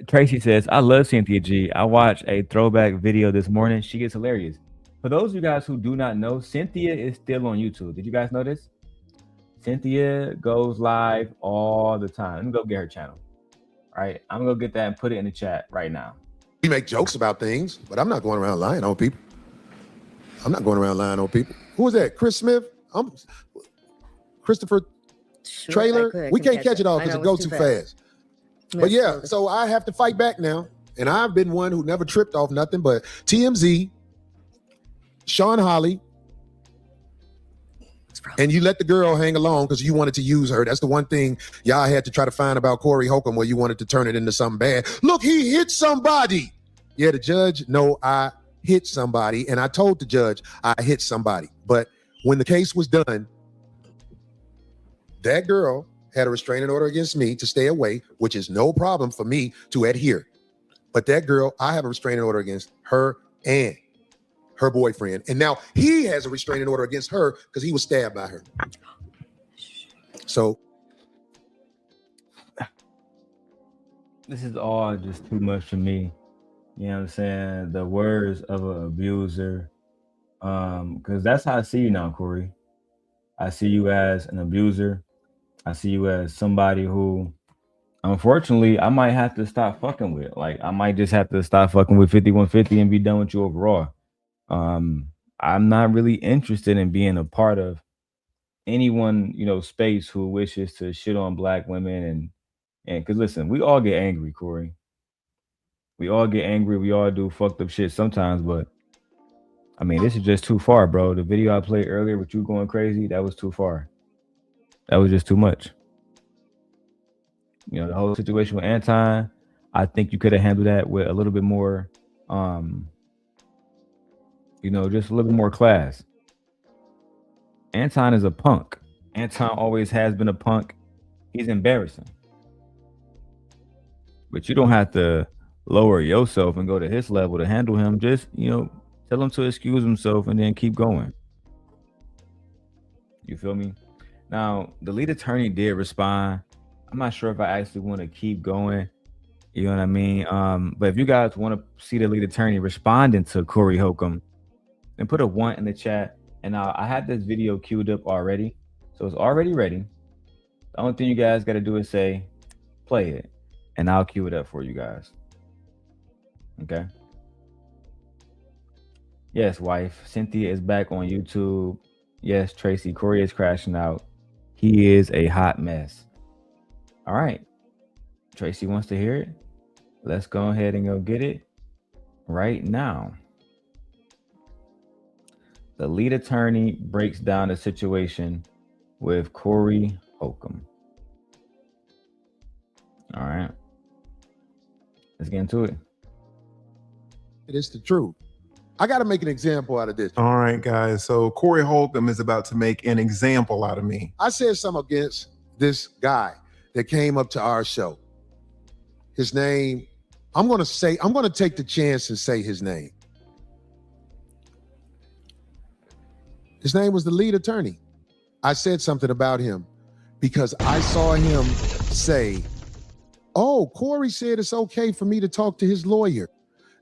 Tracy says, I love Cynthia G. I watched a throwback video this morning. She gets hilarious. For those of you guys who do not know, Cynthia is still on YouTube. Did you guys know this? Cynthia goes live all the time. Let me go get her channel. All right, I'm gonna go get that and put it in the chat right now. We make jokes about things, but I'm not going around lying on people. I'm not going around lying on people. Who was that? Chris Smith? Christopher Trailer? We can't catch it all because it goes too fast. But yeah, so I have to fight back now. And I've been one who never tripped off nothing but TMZ, Sean Holly, And you let the girl hang along because you wanted to use her. That's the one thing y'all had to try to find about Corey Holcomb, where you wanted to turn it into something bad. Look, he hit somebody. Yeah, the judge, no, I hit somebody. And I told the judge I hit somebody. But when the case was done, that girl had a restraining order against me to stay away, which is no problem for me to adhere. But that girl, I have a restraining order against her and her boyfriend. And now he has a restraining order against her because he was stabbed by her. So this is all just too much for me. You know what I'm saying? The words of an abuser. Because that's how I see you now, Corey. I see you as an abuser. I see you as somebody who, unfortunately, I might have to stop fucking with. Like, I might just have to stop fucking with 5150 and be done with you overall. I'm not really interested in being a part of anyone, space who wishes to shit on black women and because listen, we all get angry, Corey. We all get angry. We all do fucked up shit sometimes, but I mean, this is just too far, bro. The video I played earlier with you going crazy, that was too far. That was just too much. The whole situation with Anton, I think you could have handled that with a little bit more, just a little bit more class. Anton is a punk. Anton always has been a punk. He's embarrassing. But you don't have to lower yourself and go to his level to handle him. Just, tell him to excuse himself and then keep going. You feel me? Now, the lead attorney did respond. I'm not sure if I actually want to keep going. You know what I mean? But if you guys want to see the lead attorney responding to Corey Holcomb, then put a 1 in the chat. And now I had this video queued up already. So it's already ready. The only thing you guys got to do is say, play it. And I'll queue it up for you guys. Okay? Yes, wife. Cynthia is back on YouTube. Yes, Tracy. Corey is crashing out. He is a hot mess. All right. Tracy wants to hear it. Let's go ahead and go get it right now. The lead attorney breaks down the situation with Corey Holcomb. All right. Let's get into it. it is the truth. I got to make an example out of this. All right, guys. So Corey Holcomb is about to make an example out of me. I said something against this guy that came up to our show. His name, I'm going to take the chance and say his name. His name was the lead attorney. I said something about him because I saw him say, oh, Corey said it's okay for me to talk to his lawyer.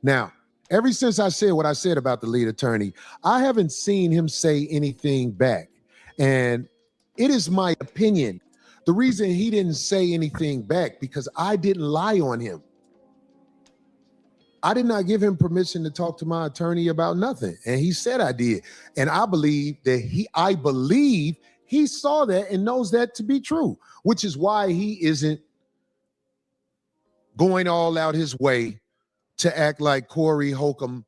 Now, ever since I said what I said about the lead attorney, I haven't seen him say anything back. And it is my opinion. The reason he didn't say anything back because I didn't lie on him. I did not give him permission to talk to my attorney about nothing. And he said I did. And I believe he saw that and knows that to be true, which is why he isn't going all out his way to act like Corey Holcomb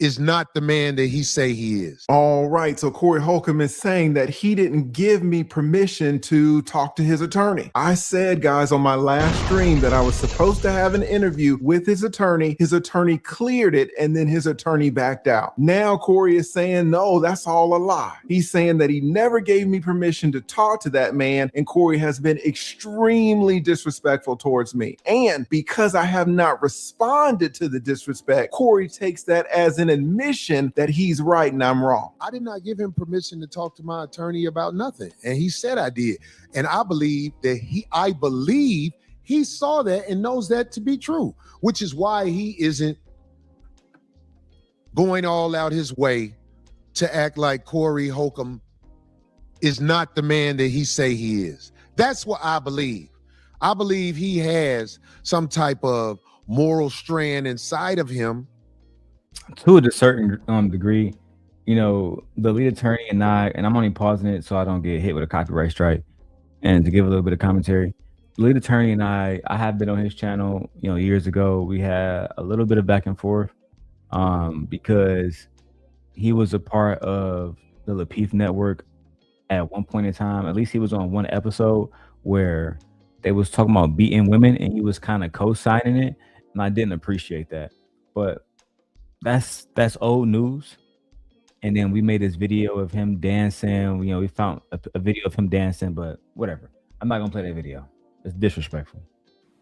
is not the man that he say he is. All right, so Corey Holcomb is saying that he didn't give me permission to talk to his attorney. I said, guys, on my last stream that I was supposed to have an interview with his attorney. His attorney cleared it, and then his attorney backed out. Now Corey is saying, no, that's all a lie. He's saying that he never gave me permission to talk to that man, and Corey has been extremely disrespectful towards me. And because I have not responded to the disrespect, Corey takes that as an admission that he's right and I'm wrong. I did not give him permission to talk to my attorney about nothing. And he said I did. And I believe he saw that and knows that to be true, which is why he isn't going all out his way to act like Corey Holcomb is not the man that he say he is. That's what I believe. I believe he has some type of moral strand inside of him. To a certain degree, you know, the lead attorney and I'm only pausing it so I don't get hit with a copyright strike. And to give a little bit of commentary, the lead attorney and I have been on his channel, you know, years ago. We had a little bit of back and forth because he was a part of the Lapeef network at one point in time. At least he was on one episode where they was talking about beating women, and he was kind of co-signing it, and I didn't appreciate that. But that's old news. And then we made this video of him dancing. You know, we found a video of him dancing, but whatever. I'm not gonna play that video. It's disrespectful.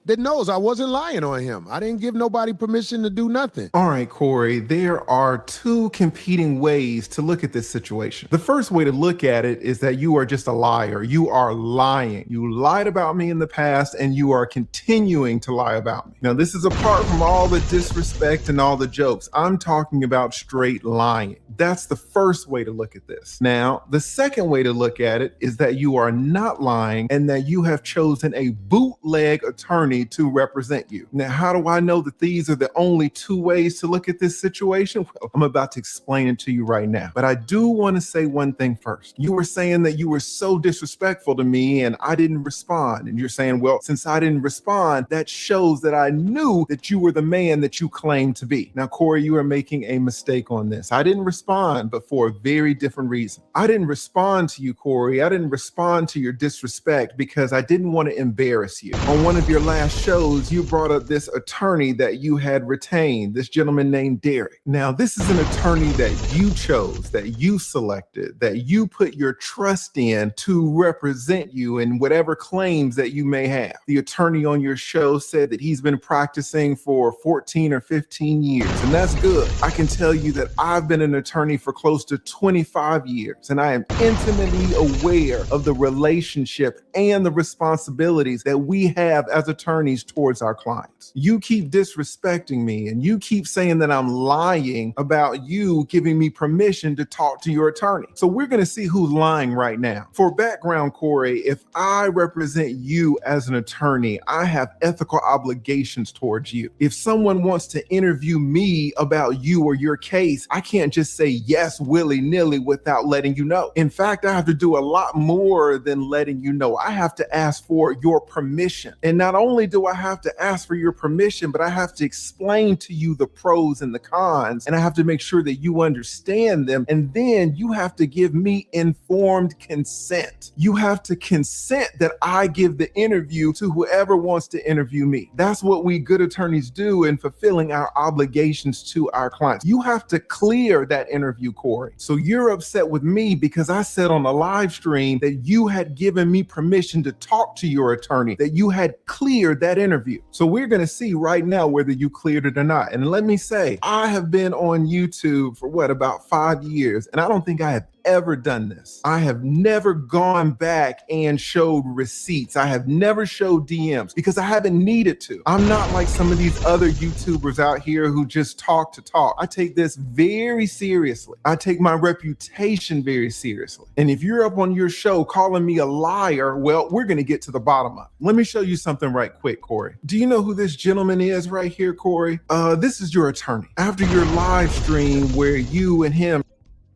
That knows I wasn't lying on him. I didn't give nobody permission to do nothing. All right, Corey, there are two competing ways to look at this situation. The first way to look at it is that you are just a liar. You are lying. You lied about me in the past, and you are continuing to lie about me. Now, this is apart from all the disrespect and all the jokes. I'm talking about straight lying. That's the first way to look at this. Now, the second way to look at it is that you are not lying and that you have chosen a bootleg attorney to represent you. Now, how do I know that these are the only two ways to look at this situation? Well, I'm about to explain it to you right now. But I do want to say one thing first. You were saying that you were so disrespectful to me and I didn't respond. And you're saying, well, since I didn't respond, that shows that I knew that you were the man that you claimed to be. Now, Corey, you are making a mistake on this. I didn't respond, but for a very different reason. I didn't respond to you, Corey. I didn't respond to your disrespect because I didn't want to embarrass you. On one of your last shows, you brought up this attorney that you had retained, this gentleman named Derek. Now, this is an attorney that you chose, that you selected, that you put your trust in to represent you in whatever claims that you may have. The attorney on your show said that he's been practicing for 14 or 15 years, and that's good. I can tell you that I've been an attorney for close to 25 years, and I am intimately aware of the relationship and the responsibilities that we have as attorneys towards our clients. You keep disrespecting me and you keep saying that I'm lying about you giving me permission to talk to your attorney. So we're going to see who's lying right now. For background, Corey, if I represent you as an attorney, I have ethical obligations towards you. If someone wants to interview me about you or your case, I can't just say yes willy-nilly without letting you know. In fact, I have to do a lot more than letting you know. I have to ask for your permission. And not only do I have to ask for your permission, but I have to explain to you the pros and the cons, and I have to make sure that you understand them. And then you have to give me informed consent. You have to consent that I give the interview to whoever wants to interview me. That's what we good attorneys do in fulfilling our obligations to our clients. You have to clear that interview, Corey. So you're upset with me because I said on a live stream that you had given me permission to talk to your attorney, that you had cleared that interview. So we're going to see right now whether you cleared it or not. And let me say, I have been on YouTube for about 5 years, and I don't think I have ever done this. I have never gone back and showed receipts. I have never showed DMs because I haven't needed to. I'm not like some of these other YouTubers out here who just talk to talk. I take this very seriously. I take my reputation very seriously. And if you're up on your show calling me a liar, well, we're going to get to the bottom of it. Let me show you something right quick, Corey. Do you know who this gentleman is right here, Corey? This is your attorney. After your live stream where you and him.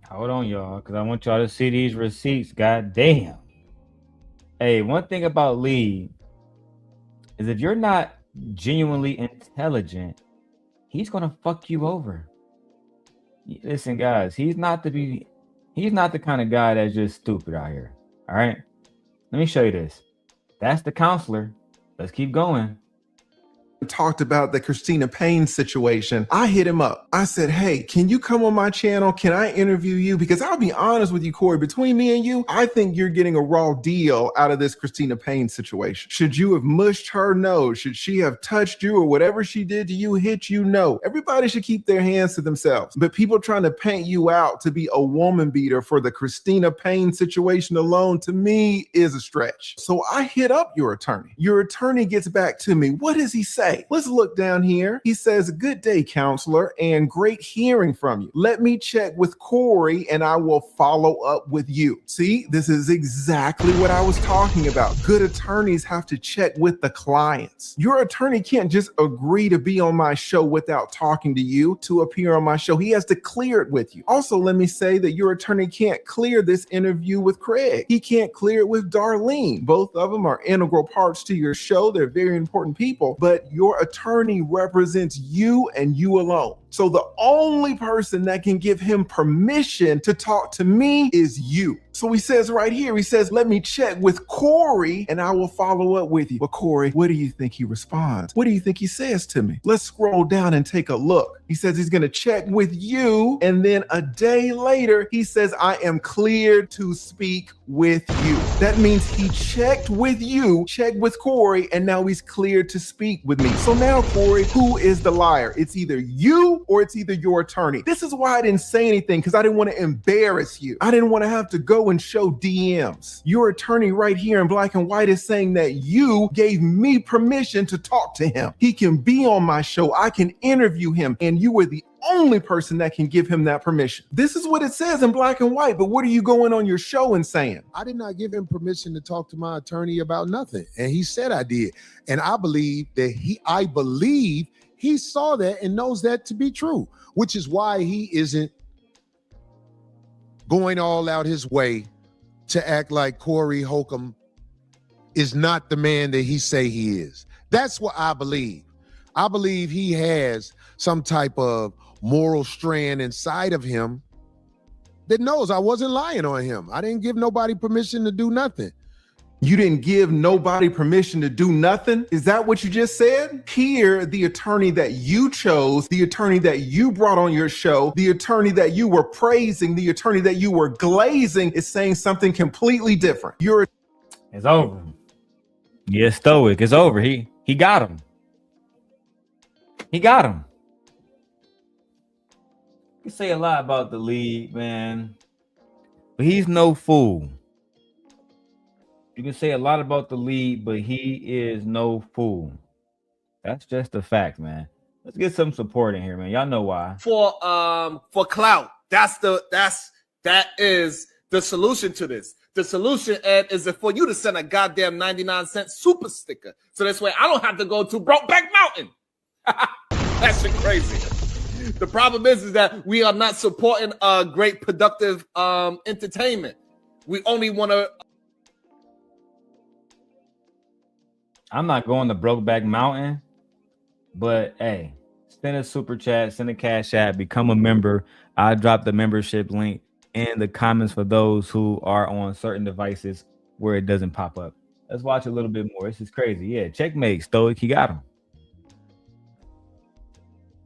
Hold on, y'all, because I want y'all to see these receipts. God damn. Hey, one thing about Lee is if you're not genuinely intelligent, he's gonna fuck you over. Listen, guys, he's not the kind of guy that's just stupid out here. All right. Let me show you this. That's the counselor. Let's keep going. Talked about the Christina Payne situation. I hit him up. I said, hey, can you come on my channel? Can I interview you? Because I'll be honest with you, Corey, between me and you, I think you're getting a raw deal out of this Christina Payne situation. Should you have mushed her? No. Should she have touched you or whatever she did to you, hit you? No. Everybody should keep their hands to themselves. But people trying to paint you out to be a woman beater for the Christina Payne situation alone, to me, is a stretch. So I hit up your attorney. Your attorney gets back to me. What does he say? Let's look down here. He says, good day, counselor, and great hearing from you. Let me check with Corey and I will follow up with you. See, this is exactly what I was talking about. Good attorneys have to check with the clients. Your attorney can't just agree to be on my show without talking to you to appear on my show. He has to clear it with you. Also, let me say that your attorney can't clear this interview with Craig. He can't clear it with Darlene. Both of them are integral parts to your show. They're very important people, but your attorney represents you and you alone. So the only person that can give him permission to talk to me is you. So he says right here, he says, let me check with Corey and I will follow up with you. But Corey, what do you think he responds? What do you think he says to me? Let's scroll down and take a look. He says he's going to check with you. And then a day later, he says, I am cleared to speak with you. That means he checked with you, checked with Corey, and now he's cleared to speak with me. So now, Corey, who is the liar? It's either you or it's either your attorney. This is why I didn't say anything, because I didn't want to embarrass you. I didn't want to have to go and show DMs. Your attorney right here in black and white is saying that you gave me permission to talk to him. He can be on my show. I can interview him, and you were the only person that can give him that permission. This is what it says in black and white, but what are you going on your show and saying? I did not give him permission to talk to my attorney about nothing. And he said I did. And I believe he saw that and knows that to be true, which is why he isn't going all out his way to act like Corey Holcomb is not the man that he say he is. That's what I believe. I believe he has some type of moral strand inside of him that knows I wasn't lying on him. I didn't give nobody permission to do nothing. You didn't give nobody permission to do nothing? Is that what you just said? Here, the attorney that you chose, the attorney that you brought on your show, the attorney that you were praising, the attorney that you were glazing is saying something completely different. It's over. Yeah, stoic. It's over. He got him. He got him. You can say a lot about the league, man, but he's no fool. You can say a lot about the league, but he is no fool. That's just a fact, man. Let's get some support in here, man. Y'all know why. For clout. That is the solution to this. The solution, Ed, is for you to send a goddamn 99-cent super sticker. So this way I don't have to go to Brokeback Mountain. That shit crazy. The problem is that we are not supporting great productive entertainment. We only want to. I'm not going to Brokeback Mountain, but hey, send a super chat, send a cash app, become a member. I drop the membership link in the comments for those who are on certain devices where it doesn't pop up. Let's watch a little bit more. This is crazy. Yeah, checkmate, Stoic. He got him.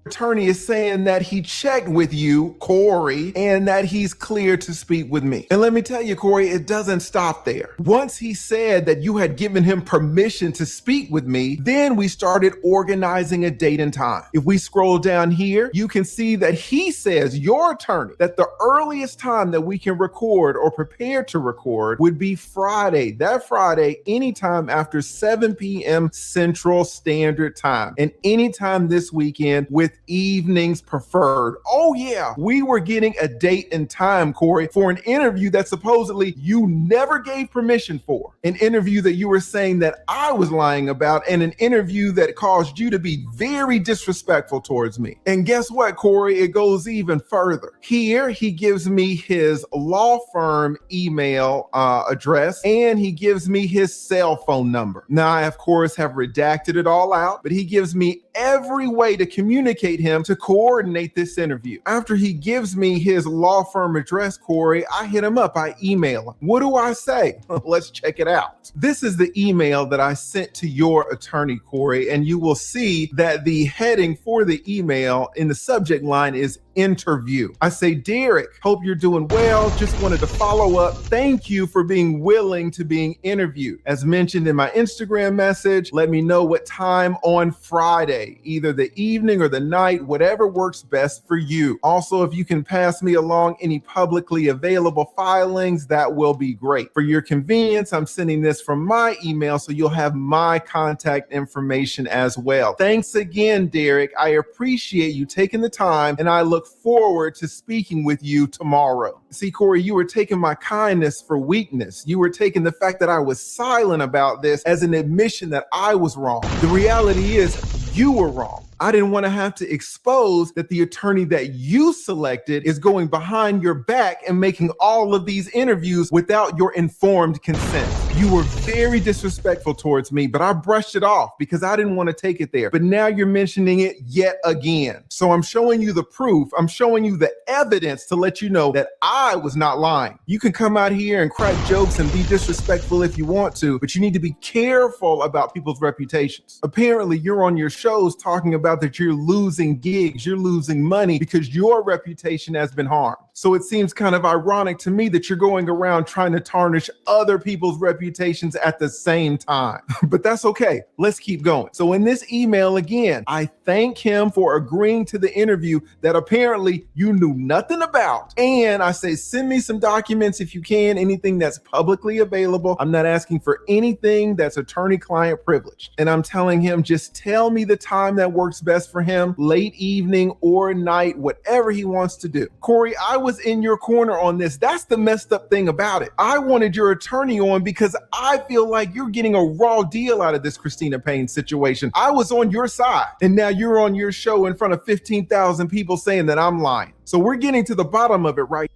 Attorney is saying that he checked with you, Corey, and that he's clear to speak with me. And let me tell you, Corey, it doesn't stop there. Once he said that you had given him permission to speak with me, then we started organizing a date and time. If we scroll down here, you can see that he says, your attorney, that the earliest time that we can record or prepare to record would be Friday. That Friday, anytime after 7 p.m. Central Standard Time, and anytime this weekend with evenings preferred. Oh yeah, we were getting a date and time, Corey, for an interview that supposedly you never gave permission for. An interview that you were saying that I was lying about, and an interview that caused you to be very disrespectful towards me. And guess what, Corey? It goes even further. Here, he gives me his law firm email address, and he gives me his cell phone number. Now, I, of course, have redacted it all out, but he gives me every way to communicate him to coordinate this interview. After he gives me his law firm address, Corey, I hit him up. I email him. What do I say? Let's check it out. This is the email that I sent to your attorney, Corey, and you will see that the heading for the email in the subject line is interview. I say, Derek, hope you're doing well. Just wanted to follow up. Thank you for being willing to being interviewed. As mentioned in my Instagram message, let me know what time on Friday, either the evening or the night, whatever works best for you. Also, if you can pass me along any publicly available filings, that will be great. For your convenience, I'm sending this from my email, so you'll have my contact information as well. Thanks again, Derek. I appreciate you taking the time, and I look forward to speaking with you tomorrow. See, Corey, you were taking my kindness for weakness. You were taking the fact that I was silent about this as an admission that I was wrong. The reality is you were wrong. I didn't want to have to expose that the attorney that you selected is going behind your back and making all of these interviews without your informed consent. You were very disrespectful towards me, but I brushed it off because I didn't want to take it there. But now you're mentioning it yet again. So I'm showing you the proof. I'm showing you the evidence to let you know that I was not lying. You can come out here and crack jokes and be disrespectful if you want to, but you need to be careful about people's reputations. Apparently, you're on your shows talking about that you're losing gigs, you're losing money because your reputation has been harmed. So it seems kind of ironic to me that you're going around trying to tarnish other people's reputations at the same time. But that's okay. Let's keep going. So in this email again, I thank him for agreeing to the interview that apparently you knew nothing about. And I say, send me some documents if you can, anything that's publicly available. I'm not asking for anything that's attorney-client privileged. And I'm telling him, just tell me the time that works best for him, late evening or night, whatever he wants to do. Corey, I was in your corner on this. That's the messed up thing about it. I wanted your attorney on because I feel like you're getting a raw deal out of this Christina Payne situation. I was on your side, and now you're on your show in front of 15,000 people saying that I'm lying. So we're getting to the bottom of it, right?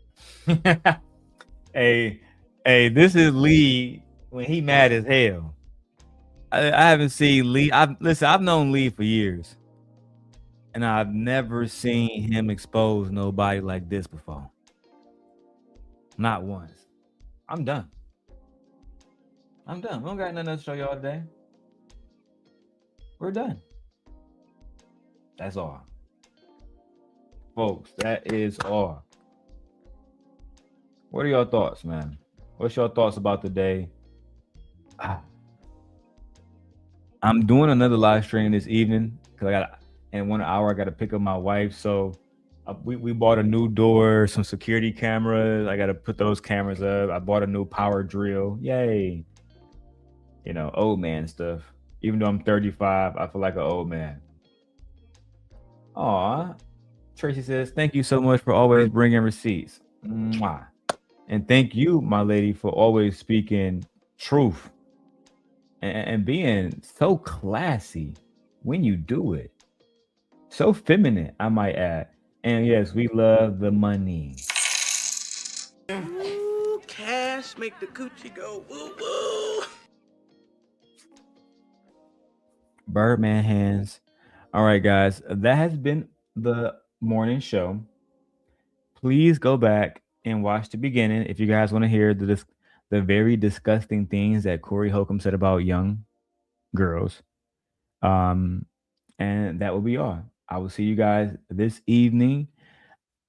Hey, this is Lee when he mad as hell. I haven't seen Lee. I've known Lee for years, and I've never seen him expose nobody like this before. Not once. I'm done. We don't got nothing else to show y'all today. We're done. That's all. Folks, that is all. What are your thoughts, man? What's your thoughts about the day? I'm doing another live stream this evening because in 1 hour I got to pick up my wife. So we bought a new door, some security cameras. I got to put those cameras up. I bought a new power drill. Yay! You know, old man stuff. Even though I'm 35, I feel like an old man. Aw. Tracy says, thank you so much for always bringing receipts. Mwah. And thank you, my lady, for always speaking truth and being so classy when you do it. So feminine, I might add. And yes, we love the money. Ooh, cash make the coochie go woo woo. Birdman hands. All right, guys, that has been the morning show. Please go back and watch the beginning if you guys want to hear the very disgusting things that Corey Holcomb said about young girls. And that will be all. I will see you guys this evening.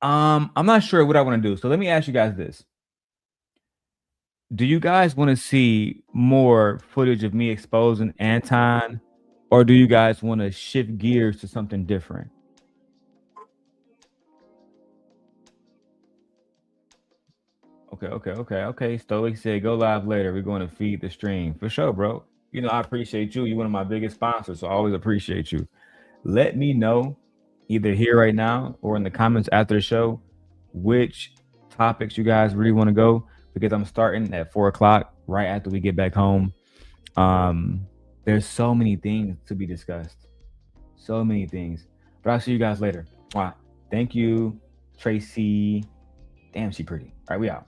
I'm not sure what I want to do. So let me ask you guys this. Do you guys want to see more footage of me exposing Anton, or do you guys want to shift gears to something different? Okay. Stoic said, go live later. We're going to feed the stream. For sure, bro. You know, I appreciate you. You're one of my biggest sponsors, so I always appreciate you. Let me know either here right now or in the comments after the show which topics you guys really want to go, because I'm starting at 4:00 right after we get back home. There's so many things to be discussed. So many things. But I'll see you guys later. Wow. Thank you, Tracy. Damn, she pretty. All right, we out.